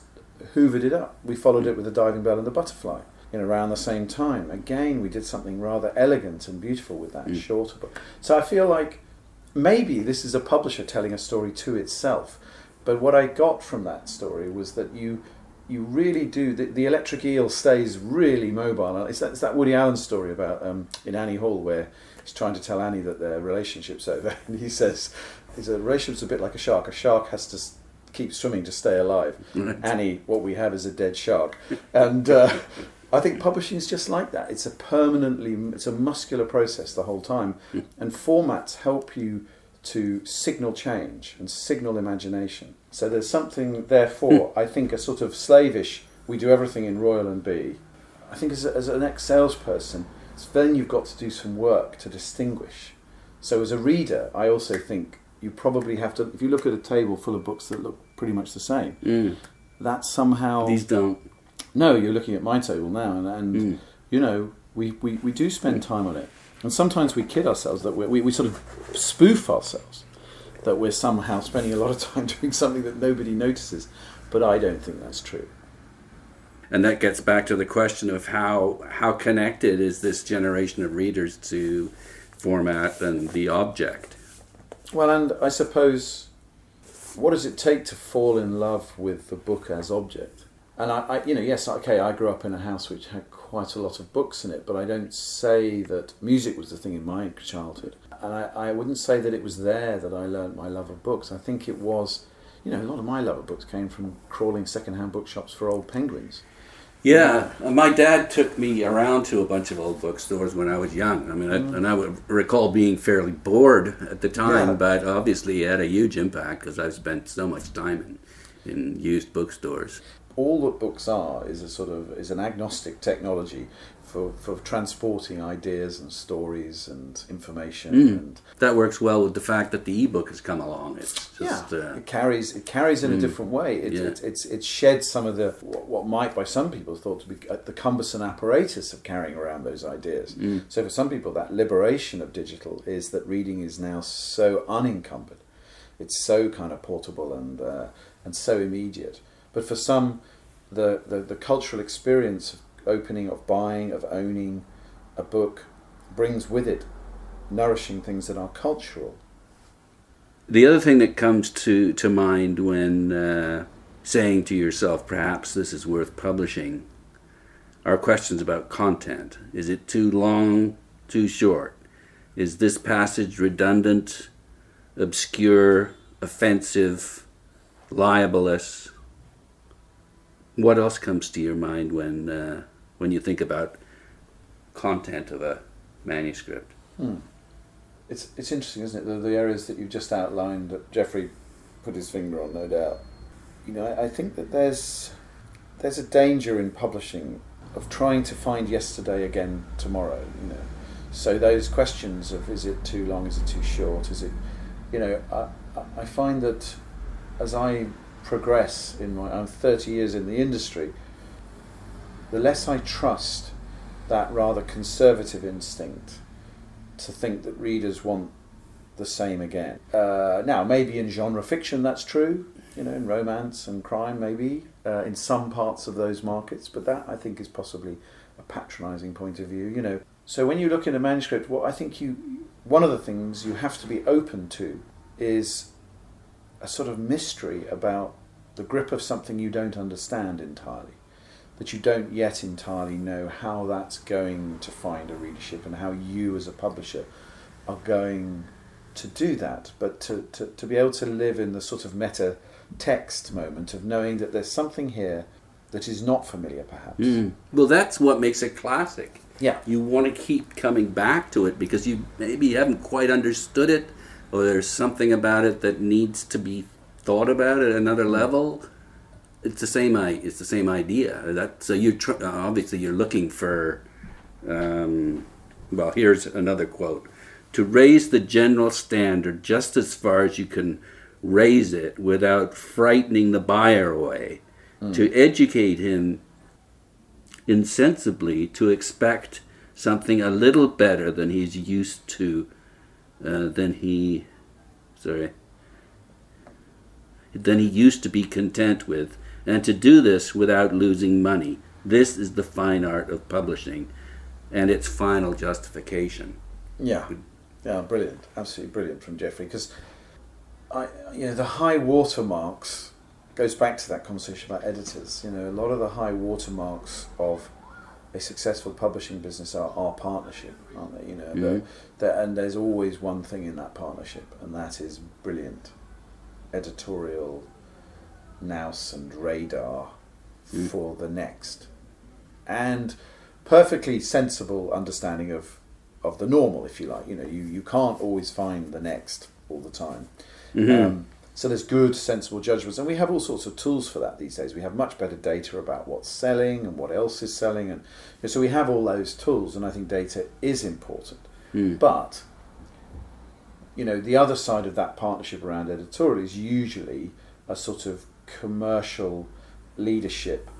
hoovered it up. We followed it with The Diving Bell and The Butterfly. Around the same time. Again, we did something rather elegant and beautiful with that shorter book. So I feel like maybe this is a publisher telling a story to itself. But what I got from that story was that you really do, the electric eel stays really mobile. It's that Woody Allen story about in Annie Hall, where he's trying to tell Annie that their relationship's over, and he says, his relationship's a bit like a shark. A shark has to keep swimming to stay alive. Right. Annie, what we have is a dead shark. And I think publishing is just like that. It's a muscular process the whole time, and formats help you to signal change and signal imagination. So there's something, therefore, I think a sort of slavish, we do everything in Royal and B. I think as an ex-salesperson, then you've got to do some work to distinguish. So as a reader, I also think you probably have to, if you look at a table full of books that look pretty much the same, that somehow... These don't. No, you're looking at my table now, and you know, we do spend time on it. And sometimes we kid ourselves that we sort of spoof ourselves, that we're somehow spending a lot of time doing something that nobody notices. But I don't think that's true. And that gets back to the question of how connected is this generation of readers to format and the object? Well, and I suppose, what does it take to fall in love with the book as object? And yes, okay, I grew up in a house which had quite a lot of books in it, but I don't say that music was the thing in my childhood. And I wouldn't say that it was there that I learned my love of books. I think it was, a lot of my love of books came from crawling second-hand bookshops for old penguins. Yeah, my dad took me around to a bunch of old bookstores when I was young. I mean, I would recall being fairly bored at the time, but obviously it had a huge impact because I've spent so much time in used bookstores. All that books are is an agnostic technology for transporting ideas and stories and information. And that works well with the fact that the ebook has come along. It's just it carries in a different way. It sheds some of the what might by some people thought to be the cumbersome apparatus of carrying around those ideas. So for some people, that liberation of digital is that reading is now so unencumbered. It's so kind of portable and so immediate. But for some, the cultural experience of opening, of buying, of owning a book brings with it nourishing things that are cultural. The other thing that comes to mind when saying to yourself, perhaps this is worth publishing, are questions about content. Is it too long, too short? Is this passage redundant, obscure, offensive, libelous? What else comes to your mind when you think about content of a manuscript? It's interesting, isn't it? The areas that you've just outlined that Geoffrey put his finger on, no doubt. I think that there's a danger in publishing of trying to find yesterday again tomorrow. So those questions of is it too long, is it too short, is it? I find that as I progress I'm 30 years in the industry, the less I trust that rather conservative instinct to think that readers want the same again. Now, maybe in genre fiction that's true, in romance and crime, maybe in some parts of those markets, but that I think is possibly a patronising point of view. So when you look in a manuscript, one of the things you have to be open to is a sort of mystery about the grip of something you don't understand entirely, that you don't yet entirely know how that's going to find a readership and how you as a publisher are going to do that, but to be able to live in the sort of meta text moment of knowing that there's something here that is not familiar perhaps. Well, that's what makes it classic. Yeah. You want to keep coming back to it because you maybe haven't quite understood it, or there's something about it that needs to be thought about at another level. It's the same idea. So you obviously you're looking for. Well, here's another quote: "To raise the general standard just as far as you can raise it without frightening the buyer away. To educate him insensibly to expect something a little better than he's used to, than he used to be content with, and to do this without losing money. This is the fine art of publishing and its final justification." Yeah, brilliant, absolutely brilliant from Geoffrey, because the high watermarks goes back to that conversation about editors. A lot of the high watermarks of a successful publishing business are partnership, aren't they? And there's always one thing in that partnership, and that is brilliant editorial nous and radar for the next, and perfectly sensible understanding of the normal, if you like. You can't always find the next all the time. So there's good, sensible judgments, and we have all sorts of tools for that these days. We have much better data about what's selling and what else is selling, and so we have all those tools, and I think data is important. But the other side of that partnership around editorial is usually a sort of commercial leadership,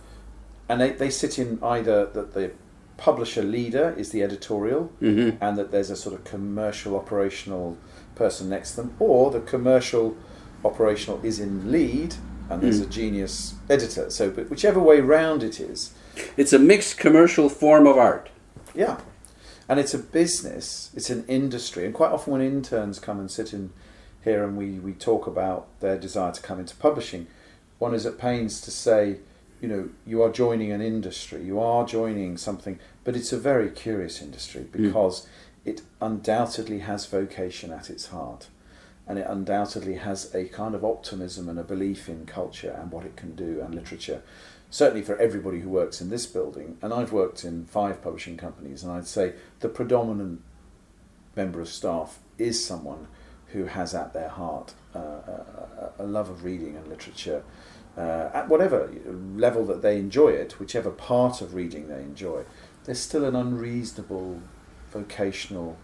and they sit in either that the publisher leader is the editorial, and that there's a sort of commercial operational person next to them, or the commercial operational is in lead and there's a genius editor. So, but whichever way round it is, it's a mixed commercial form of art. Yeah, and it's a business, it's an industry, and quite often when interns come and sit in here and we talk about their desire to come into publishing, one is at pains to say you are joining an industry, you are joining something, but it's a very curious industry because it undoubtedly has vocation at its heart, and it undoubtedly has a kind of optimism and a belief in culture and what it can do and literature. Certainly for everybody who works in this building, and I've worked in 5 publishing companies, and I'd say the predominant member of staff is someone who has at their heart a love of reading and literature, at whatever level that they enjoy it, whichever part of reading they enjoy. There's still an unreasonable vocational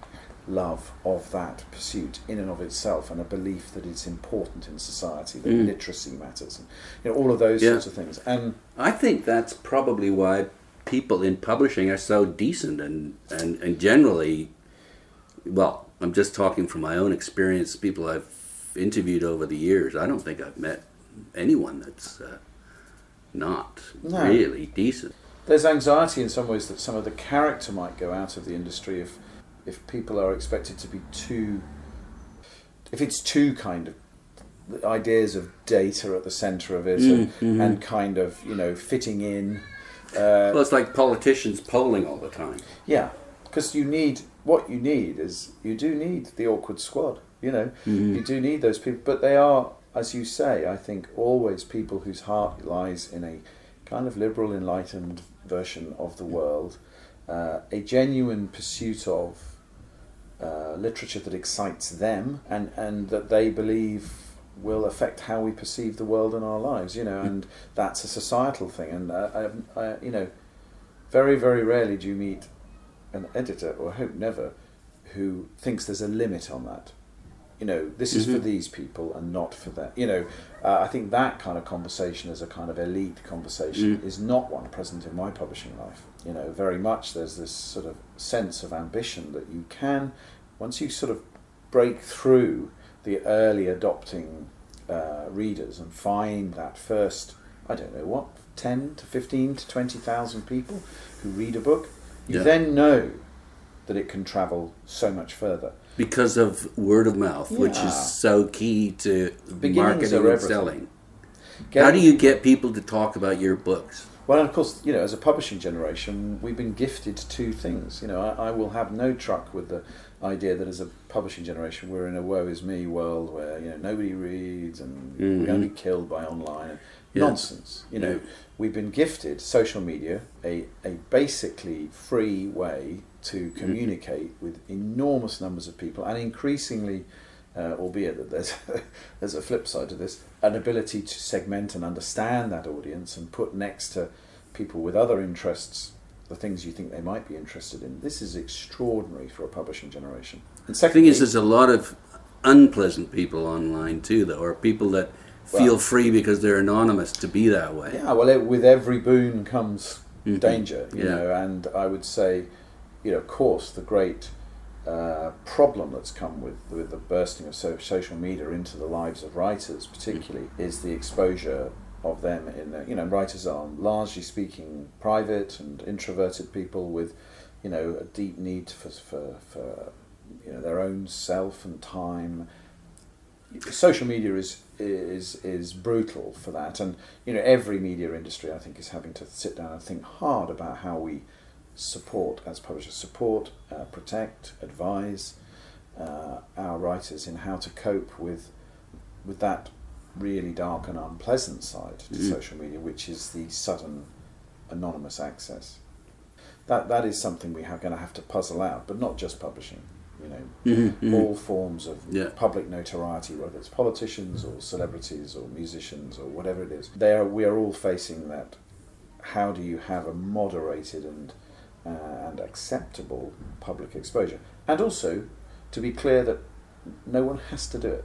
love of that pursuit in and of itself, and a belief that it's important in society, that literacy matters, and all of those sorts of things. And I think that's probably why people in publishing are so decent and generally, well, I'm just talking from my own experience, people I've interviewed over the years. I don't think I've met anyone that's not really decent. There's anxiety in some ways that some of the character might go out of the industry if people are expected to be if it's too kind of the ideas of data at the centre of it and kind of, fitting in. Well, it's like politicians polling all the time. Yeah, because you do need the awkward squad, You do need those people, but they are, as you say, I think always people whose heart lies in a kind of liberal, enlightened version of the world, a genuine pursuit of literature that excites them and that they believe will affect how we perceive the world and our lives, and that's a societal thing. And very, very rarely do you meet an editor, or I hope never, who thinks there's a limit on that. This is for these people and not for them. I think that kind of conversation as a kind of elite conversation is not one present in my publishing life. Very much there's this sort of sense of ambition that you can, once you sort of break through the early adopting readers and find that first, 10 to 15 to 20,000 people who read a book, you then know that it can travel so much further. Because of word of mouth, which is so key to marketing and selling. How do you get people to talk about your books? Well, of course, as a publishing generation, we've been gifted 2 things. I will have no truck with the idea that as a publishing generation we're in a woe is me world where nobody reads and we're going to be killed by online. Nonsense. We've been gifted social media, a basically free way to communicate with enormous numbers of people, and increasingly, albeit that there's a flip side to this, an ability to segment and understand that audience and put next to people with other interests the things you think they might be interested in. This is extraordinary for a publishing generation. And secondly, the thing is, there's a lot of unpleasant people online too, though, or people that feel free because they're anonymous to be that way. Yeah, well, with every boon comes danger, and I would say, of course, the great problem that's come with the bursting of social media into the lives of writers, particularly, is the exposure of them in writers are largely speaking private and introverted people with a deep need for their own self and time. Social media is brutal for that, and every media industry, I think, is having to sit down and think hard about how we support, as publishers, protect, advise our writers in how to cope with that really dark and unpleasant side to social media, which is the sudden anonymous access. That is something we are going to have to puzzle out, but not just publishing. All forms of public notoriety, whether it's politicians or celebrities or musicians or whatever it is. We are all facing that. How do you have a moderated and acceptable public exposure? And also, to be clear that no one has to do it.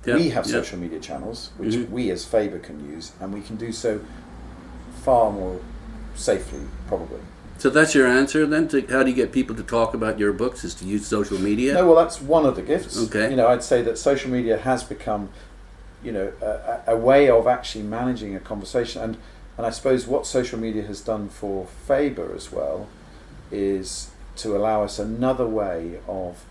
We have social media channels, which we as Faber can use, and we can do so far more safely, probably. So that's your answer then? How do you get people to talk about your books, is to use social media? No, well, that's one of the gifts. Okay. I'd say that social media has become, a way of actually managing a conversation. And I suppose what social media has done for Faber as well is to allow us another way of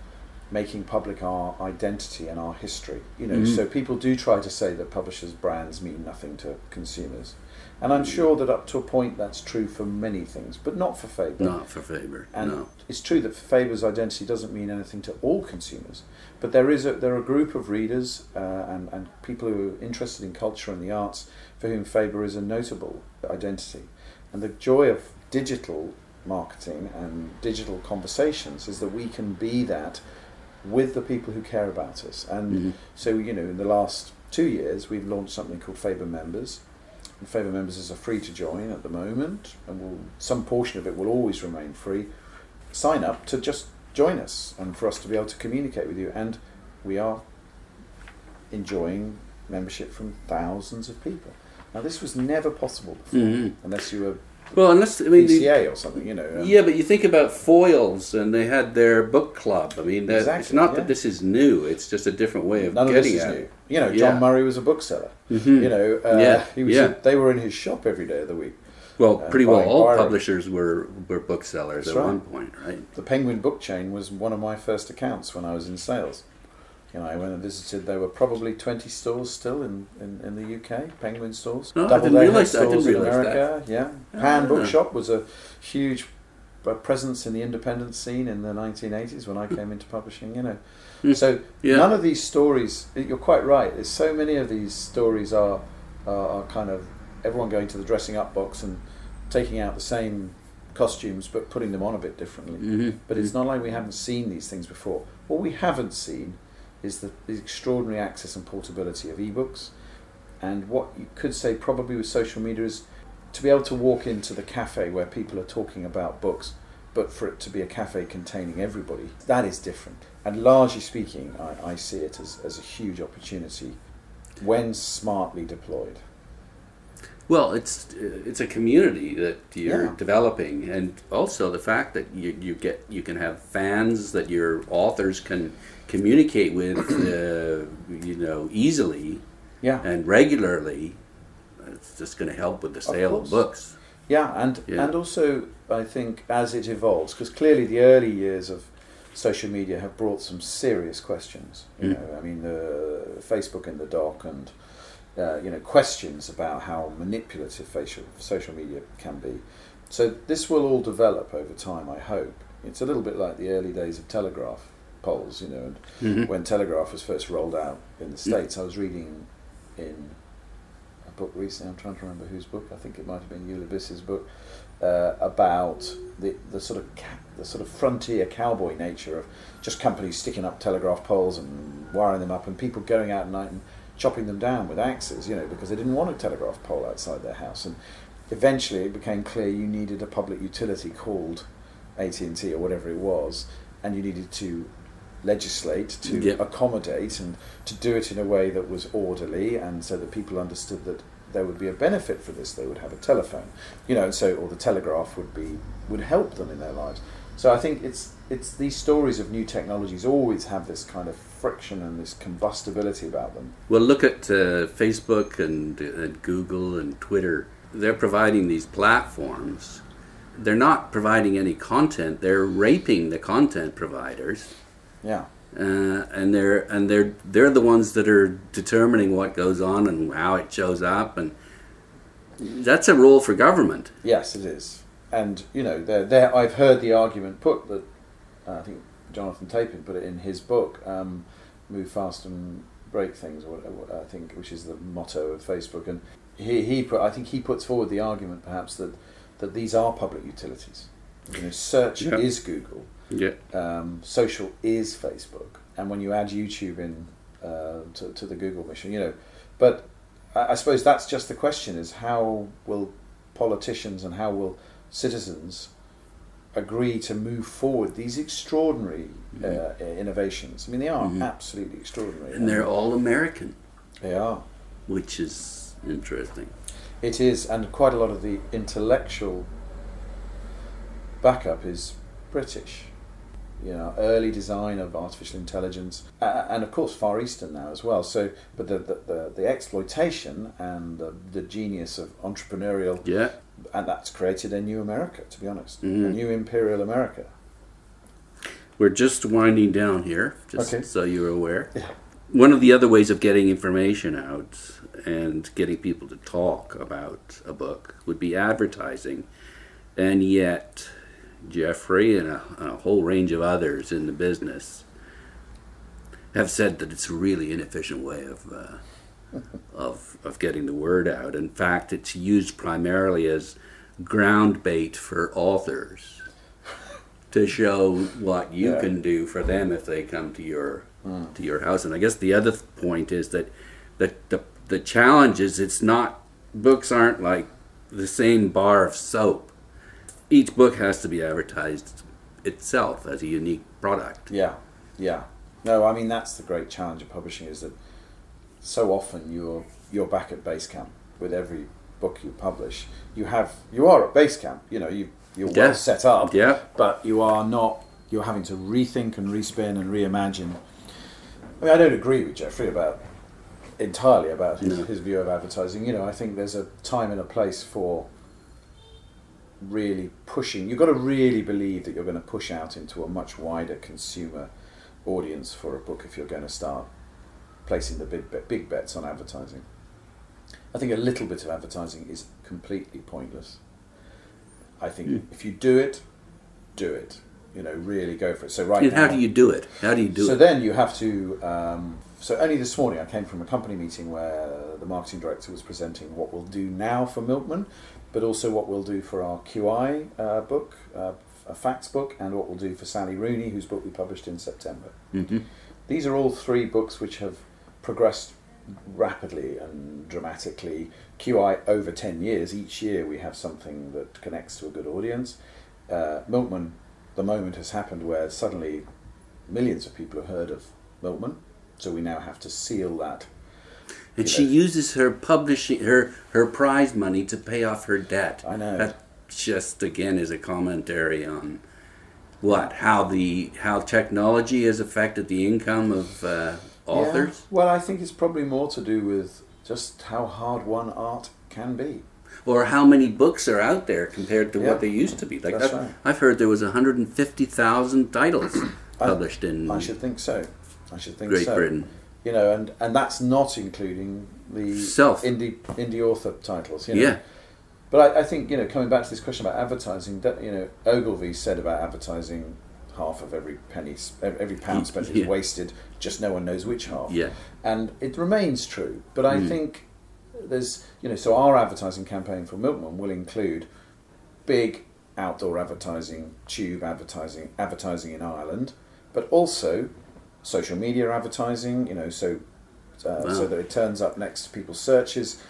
making public our identity and our history. So people do try to say that publishers' brands mean nothing to consumers. And I'm sure that up to a point that's true for many things, but not for Faber. Not for Faber, and no. It's true that Faber's identity doesn't mean anything to all consumers, but there are a group of readers and people who are interested in culture and the arts for whom Faber is a notable identity. And the joy of digital marketing and digital conversations is that we can be that with the people who care about us. And so, in the last 2 years, we've launched something called Faber Members. And Faber Members are free to join at the moment, and some portion of it will always remain free. Sign up to just join us and for us to be able to communicate with you. And we are enjoying membership from thousands of people. Now, this was never possible before, unless you were PCA or something, Yeah, but you think about Foyles, and they had their book club. I mean, it's not that this is new; it's just a different way of getting at it. None of this is new. John Murray was a bookseller. They were in his shop every day of the week. Well, pretty well all publishers were booksellers at one point, right? The Penguin book chain was one of my first accounts when I was in sales. I went and visited. There were probably 20 stores still in the UK, Penguin stores. No, I didn't realise that. In America, yeah. Pan Bookshop was a huge presence in the independent scene in the 1980s when I came into publishing. So none of these stories. You're quite right. There's so many of these stories are kind of everyone going to the dressing up box and taking out the same costumes but putting them on a bit differently. But it's not like we haven't seen these things before. What we haven't seen is the extraordinary access and portability of ebooks, and what you could say probably with social media is to be able to walk into the cafe where people are talking about books, but for it to be a cafe containing everybody, that is different. And largely speaking, I see it as a huge opportunity when smartly deployed. Well, it's a community that you're developing, and also the fact that you can have fans that your authors can communicate with, easily, and regularly. It's just going to help with the sale of books. Yeah, and also I think as it evolves, because clearly the early years of social media have brought some serious questions. Facebook in the dock and. Questions about how manipulative social media can be. So this will all develop over time, I hope. It's a little bit like the early days of telegraph poles, and when telegraph was first rolled out in the States. I was reading in a book recently, I'm trying to remember whose book, I think it might have been Ulysses' book, about the sort of frontier cowboy nature of just companies sticking up telegraph poles and wiring them up and people going out at night and chopping them down with axes, because they didn't want a telegraph pole outside their house. And eventually it became clear you needed a public utility called AT&T or whatever it was, and you needed to legislate to accommodate and to do it in a way that was orderly, and so that people understood that there would be a benefit for this. They would have a telephone, and so, or the telegraph would help them in their lives. So I think it's these stories of new technologies always have this kind of friction and this combustibility about them. Well, look at Facebook and Google and Twitter. They're providing these platforms. They're not providing any content. They're raping the content providers. Yeah. And they're the ones that are determining what goes on and how it shows up, and that's a role for government. Yes, it is. And there I've heard the argument put that I think Jonathan Tapin put it in his book, "Move Fast and Break Things," or I think, which is the motto of Facebook. And I think he puts forward the argument perhaps that these are public utilities. Search is Google. Yeah. Social is Facebook, and when you add YouTube in to the Google mission, but I suppose that's just the question: is how will politicians and how will citizens agree to move forward these extraordinary innovations? I mean, they are absolutely extraordinary, and they're all American. They are, which is interesting. It is, and quite a lot of the intellectual backup is British. Early design of artificial intelligence, and of course Far Eastern now as well. So, but the exploitation and the genius of entrepreneurial, and that's created a new America. To be honest, a new imperial America. We're just winding down here, so you're aware. Yeah. one of the other ways of getting information out and getting people to talk about a book would be advertising. And yet, Geoffrey and a whole range of others in the business have said that it's a really inefficient way of getting the word out. In fact, it's used primarily as ground bait for authors to show what you can do for them if they come to your house. And I guess the other point is that the challenge is books aren't like the same bar of soap. Each book has to be advertised itself as a unique product. Yeah. No, I mean, that's the great challenge of publishing, is that so often you're back at base camp with every book you publish. You are at base camp. You're well set up. Yeah. But you're having to rethink and respin and reimagine. I mean, I don't agree with Geoffrey entirely about his view of advertising. I think there's a time and a place for really pushing. You've got to really believe that you're going to push out into a much wider consumer audience for a book if you're going to start placing the big bets on advertising. I think a little bit of advertising is completely pointless. I think if you do it, really go for it. So now, how do you do it? So then you have to. So only this morning I came from a company meeting where the marketing director was presenting what we'll do now for Milkman, but also what we'll do for our QI book, a facts book, and what we'll do for Sally Rooney, whose book we published in September. Mm-hmm. These are all three books which have progressed rapidly and dramatically. QI over 10 years. Each year we have something that connects to a good audience. Milkman, the moment has happened where suddenly millions of people have heard of Milkman, so we now have to seal that. And she uses her publishing, her prize money to pay off her debt. I know. That just, again, is a commentary on how technology has affected the income of authors. Yeah. Well, I think it's probably more to do with just how hard won art can be. Or how many books are out there compared to what they used to be. That's right. I've heard there was 150,000 titles published in I should think so. Great Britain. And that's not including the indie author titles. Yeah. But I think, coming back to this question about advertising, that Ogilvy said about advertising, half of every pound spent is wasted, just no one knows which half. Yeah. And it remains true. But I think there's, so our advertising campaign for Milkman will include big outdoor advertising, tube advertising in Ireland, but also social media advertising, so that it turns up next to people's searches.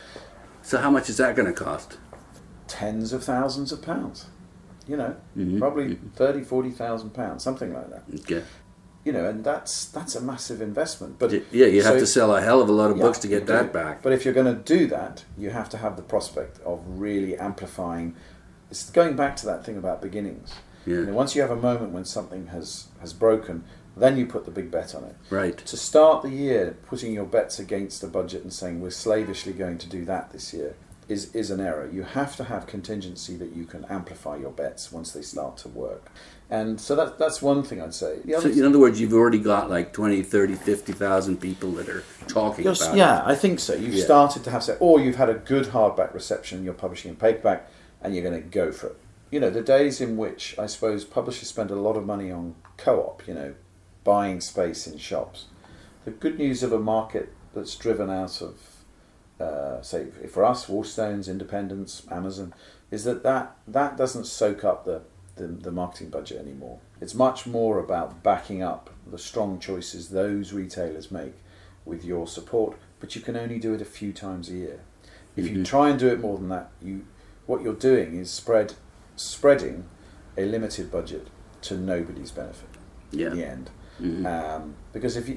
So how much is that going to cost? Tens of thousands of pounds. Probably 30,000, 40,000 pounds, something like that. Okay. And that's a massive investment. But you have to sell a hell of a lot of books to get that back. But if you're going to do that, you have to have the prospect of really amplifying. It's going back to that thing about beginnings. Yeah. Once you have a moment when something has broken, then you put the big bet on it. Right. To start the year putting your bets against a budget and saying we're slavishly going to do that this year is an error. You have to have contingency that you can amplify your bets once they start to work. And so that's one thing I'd say. So in other words, you've already got like 20, 30, 50,000 people that are talking about it. Yeah, I think so. You've started to have, or you've had a good hardback reception, you're publishing in paperback, and you're going to go for it. The days in which I suppose publishers spend a lot of money on co-op, buying space in shops. The good news of a market that's driven out of, say, for us, Waterstones, Independents, Amazon, is that doesn't soak up the marketing budget anymore. It's much more about backing up the strong choices those retailers make with your support, but you can only do it a few times a year. If you try and do it more than that, what you're doing is spreading a limited budget to nobody's benefit in the end. Because if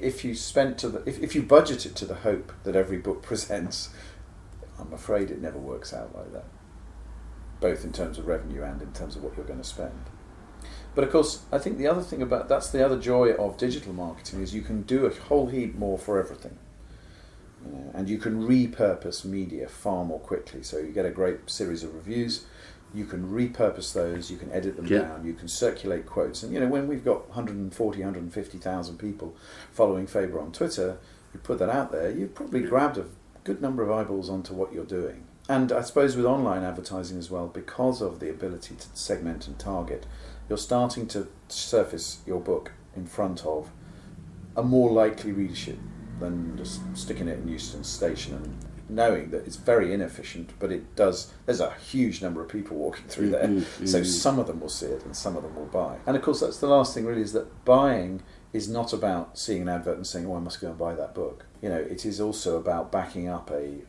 you budget it to the hope that every book presents, I'm afraid it never works out like that, both in terms of revenue and in terms of what you're going to spend. But of course, I think the other thing that's the other joy of digital marketing is you can do a whole heap more for everything, and you can repurpose media far more quickly. So you get a great series of reviews. You can repurpose those, you can edit them down, you can circulate quotes. And, when we've got 140,000, 150,000 people following Faber on Twitter, you put that out there, you've probably grabbed a good number of eyeballs onto what you're doing. And I suppose with online advertising as well, because of the ability to segment and target, you're starting to surface your book in front of a more likely readership than just sticking it in Euston Station and knowing that it's very inefficient, but there's a huge number of people walking through there, so some of them will see it and some of them will buy. And of course that's the last thing really, is that buying is not about seeing an advert and saying, oh, I must go and buy that book. You know, it is also about backing up I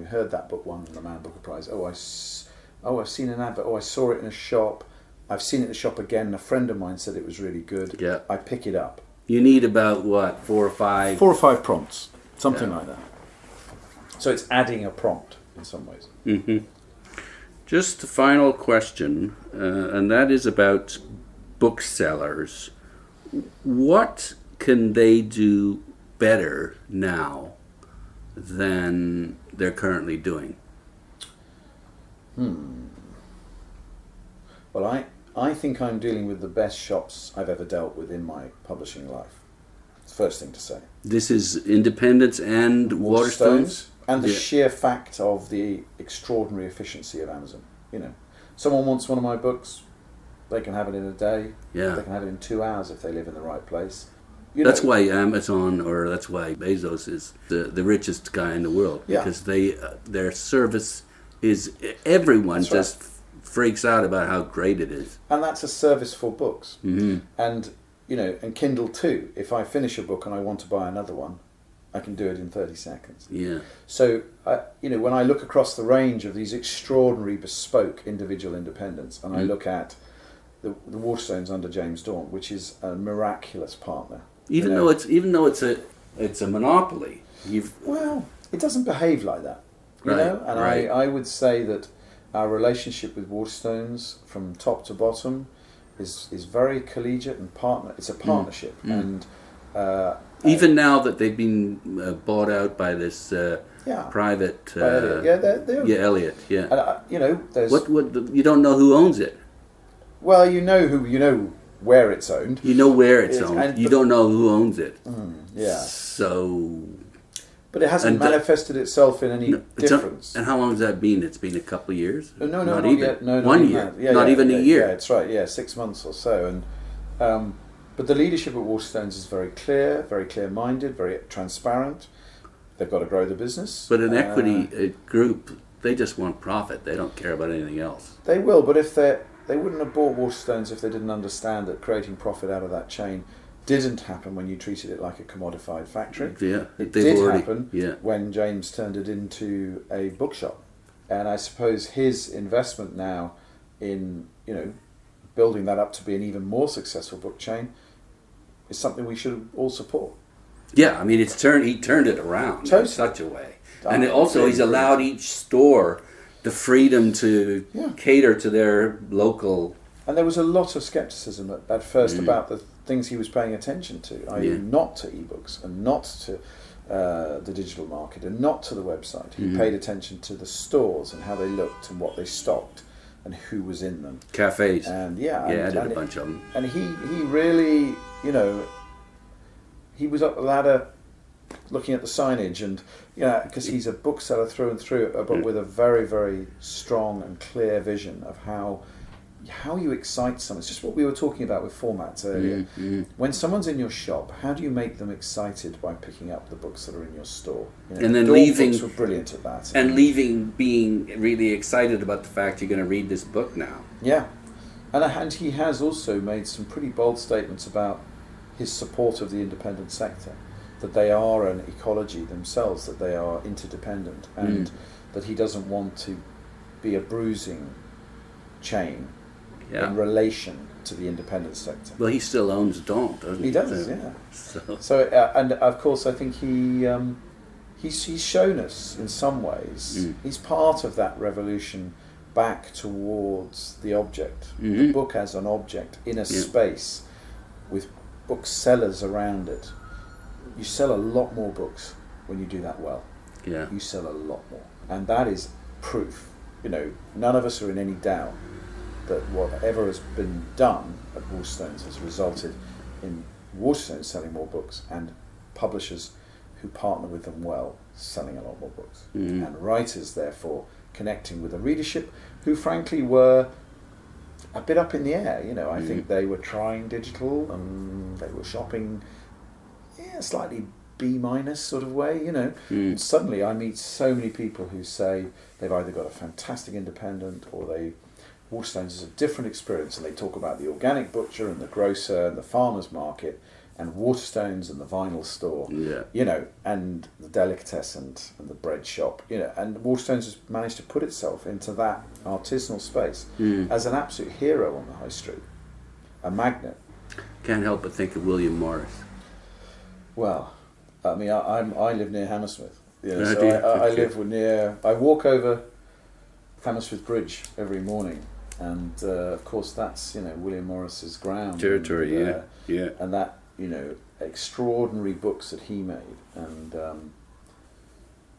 heard that book won the Man Booker Prize, I've seen an advert, I saw it in a shop, I've seen it in a shop again, a friend of mine said it was really good, I pick it up. You need about, what, 4 or 5? 4 or 5 prompts, something like that. So it's adding a prompt in some ways. Mm-hmm. Just a final question, and that is about booksellers. What can they do better now than they're currently doing? Well, I think I'm dealing with the best shops I've ever dealt with in my publishing life. It's the first thing to say. This is Independence and Waterstones? And the sheer fact of the extraordinary efficiency of Amazon. You know, someone wants one of my books, they can have it in a day. Yeah. They can have it in 2 hours if they live in the right place. That's why Amazon, or that's why Bezos is the richest guy in the world. Yeah. Because their service is, everyone just freaks out about how great it is. And that's a service for books. Mm-hmm. And, you know, and Kindle too. If I finish a book and I want to buy another one, I can do it in 30 seconds. Yeah. So, you know, when I look across the range of these extraordinary bespoke individual independents, and I look at the Waterstones under James Dawn, which is a miraculous partner. Even though it's a monopoly, well, it doesn't behave like that, you know. And I would say that our relationship with Waterstones, from top to bottom, is very collegiate and partner. It's a partnership, and even now that they've been bought out by this private Elliott. Elliott, yeah. And, you know, there's you don't know who owns it. Well, you know where it's owned. You know where it's owned. You don't know who owns it. Yeah. So. But it hasn't manifested itself in any difference. And how long has that been? It's been a couple of years. No, not even. Yet. No, 1 year. Not even a year. Yeah, it's right. Yeah, 6 months or so. And but the leadership at Waterstones is very clear-minded, very transparent. They've got to grow the business. But an equity group, they just want profit. They don't care about anything else. They will, but if they wouldn't have bought Waterstones if they didn't understand that creating profit out of that chain didn't happen when you treated it like a commodified factory. Yeah, it did happen when James turned it into a bookshop. And I suppose his investment now in, you know, building that up to be an even more successful book chain is something we should all support. Yeah, I mean, he turned it around in such a way. And he's allowed each store the freedom to cater to their local. And there was a lot of skepticism at first about the things he was paying attention to, i.e. not to ebooks and not to the digital market and not to the website. He paid attention to the stores and how they looked and what they stocked and who was in them. Cafes. And I did a bunch of them. And he really, you know, he was up the ladder looking at the signage, and because he's a bookseller through and through, but with a very, very strong and clear vision of how you excite someone. It's just what we were talking about with formats earlier. When someone's in your shop, how do you make them excited by picking up the books that are in your store? You know, and then leaving, books were brilliant at that. And leaving being really excited about the fact you're going to read this book now. Yeah, and he has also made some pretty bold statements about his support of the independent sector, that they are an ecology themselves, that they are interdependent, and that he doesn't want to be a bruising chain in relation to the independent sector. Well, he still owns Dawn, doesn't he? He does, yeah. So and of course, I think he's shown us in some ways. He's part of that revolution back towards the object, the book as an object in a space with booksellers around it. You sell a lot more books when you do that well. Yeah, you sell a lot more, and that is proof. You know, none of us are in any doubt that whatever has been done at Waterstones has resulted in Waterstones selling more books and publishers who partner with them well, selling a lot more books. And writers, therefore, connecting with a readership who, frankly, were a bit up in the air. I think they were trying digital and they were shopping, slightly B- sort of way, And suddenly I meet so many people who say they've either got a fantastic independent or Waterstones is a different experience, and they talk about the organic butcher and the grocer and the farmer's market and Waterstones and the vinyl store, and the delicatessen and the bread shop, and Waterstones has managed to put itself into that artisanal space as an absolute hero on the high street, a magnet. Can't help but think of William Morris. Well, I mean, I live near Hammersmith, so I walk over Hammersmith Bridge every morning, and of course that's William Morris's ground territory, and that extraordinary books that he made, and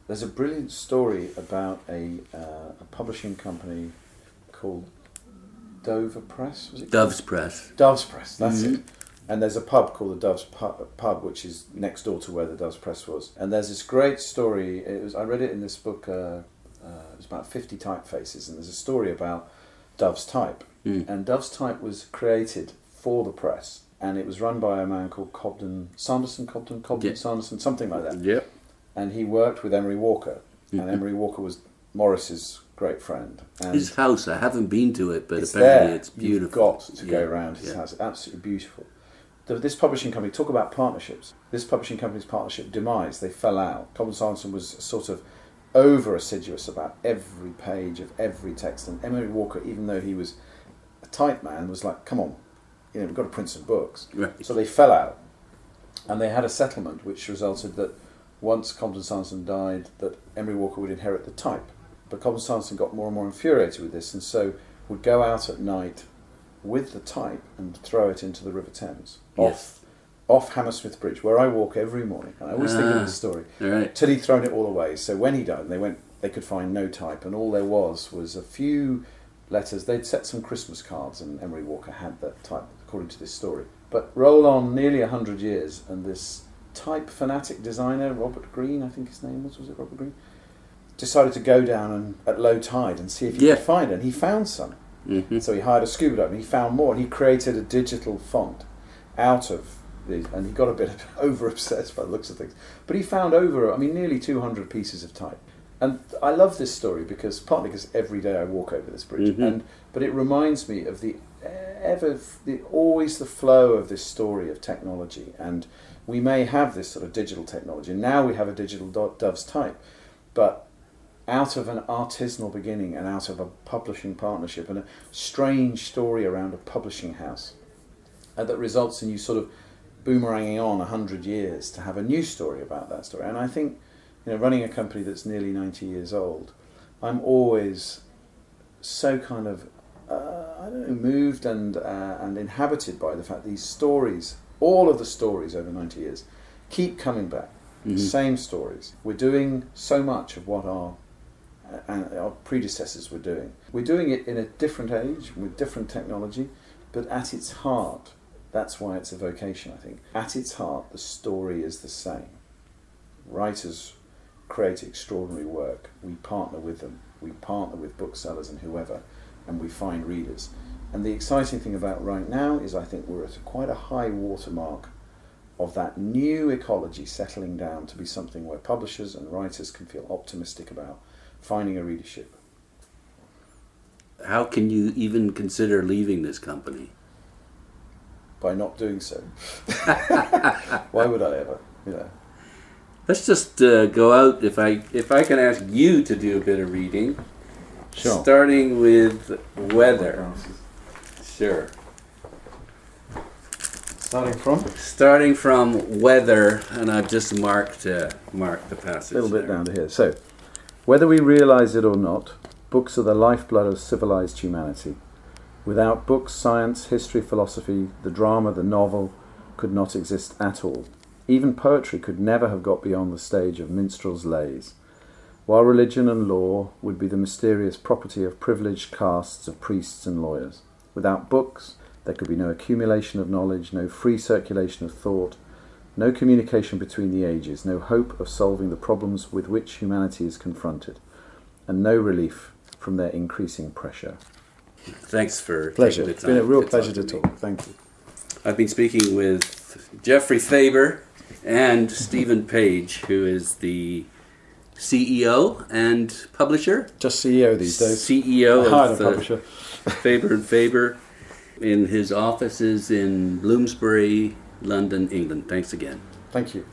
there's a brilliant story about a publishing company called Dover Press. Was it Dove's Press? Dove's Press, that's it. And there's a pub called the Dove's Pub, which is next door to where the Dove's Press was. And there's this great story. I read it in this book. It was about 50 typefaces, and there's a story about Dove's Type. And Dove's Type was created for the press, and it was run by a man called Sanderson, Sanderson, something like that. Yep. And he worked with Emery Walker, and Emery Walker was Morris's great friend. And his house, I haven't been to it, but it's apparently there. it's beautiful. You've got to go around his house. Absolutely beautiful. This publishing company, talk about partnerships. This publishing company's partnership demise, they fell out. Colin Sanderson was sort of over assiduous about every page of every text, and Emery Walker, even though he was a tight man, was like, come on, we've got to print some books. Right. So they fell out, and they had a settlement which resulted that once Compton Sanderson died, that Emery Walker would inherit the type. But Compton Sanderson got more and more infuriated with this, and so would go out at night with the type and throw it into the River Thames, off Hammersmith Bridge, where I walk every morning. And I always think of this story. Right. Till he'd thrown it all away. So when he died, they could find no type, and all there was a few letters. They'd set some Christmas cards, and Emery Walker had that type, according to this story. But roll on nearly 100 years, and this type fanatic designer, Robert Greene, I think his name was it Robert Greene? Decided to go down at low tide and see if he could find it, and he found some. So he hired a scuba diver, and he found more, and he created a digital font out of these, and he got a bit over obsessed by the looks of things. But he found nearly 200 pieces of type. And I love this story partly because every day I walk over this bridge, but it reminds me of always the flow of this story of technology. And we may have this sort of digital technology, and now we have a digital Dove's Type, but out of an artisanal beginning and out of a publishing partnership and a strange story around a publishing house that results in you sort of boomeranging on 100 years to have a new story about that story. And I think, running a company that's nearly 90 years old, I'm always so kind of, moved and inhabited by the fact these stories, all of the stories over 90 years, keep coming back. Same stories. We're doing so much of what our predecessors were doing. We're doing it in a different age, with different technology, but at its heart, that's why it's a vocation, I think. At its heart, the story is the same. Writers create extraordinary work. We partner with them. We partner with booksellers and whoever, and we find readers. And the exciting thing about right now is I think we're at quite a high watermark of that new ecology settling down to be something where publishers and writers can feel optimistic about finding a readership. How can you even consider leaving this company? By not doing so. Why would I ever? Let's just go out. If I can ask you to do a bit of reading, sure. Starting with weather. Sure. Starting from weather, and I've just marked the passage. A little bit down to here. So, whether we realise it or not, books are the lifeblood of civilised humanity. Without books, science, history, philosophy, the drama, the novel could not exist at all. Even poetry could never have got beyond the stage of minstrels' lays, while religion and law would be the mysterious property of privileged castes of priests and lawyers. Without books, there could be no accumulation of knowledge, no free circulation of thought, no communication between the ages, no hope of solving the problems with which humanity is confronted, and no relief from their increasing pressure. Thanks for Pleasure. taking the It's time been a real to pleasure to me. talk. Thank you. I've been speaking with Geoffrey Faber and Stephen Page, who is the CEO and publisher. Just CEO these days. CEO I hired of a publisher. Faber and Faber in his offices in Bloomsbury, London, England. Thanks again. Thank you.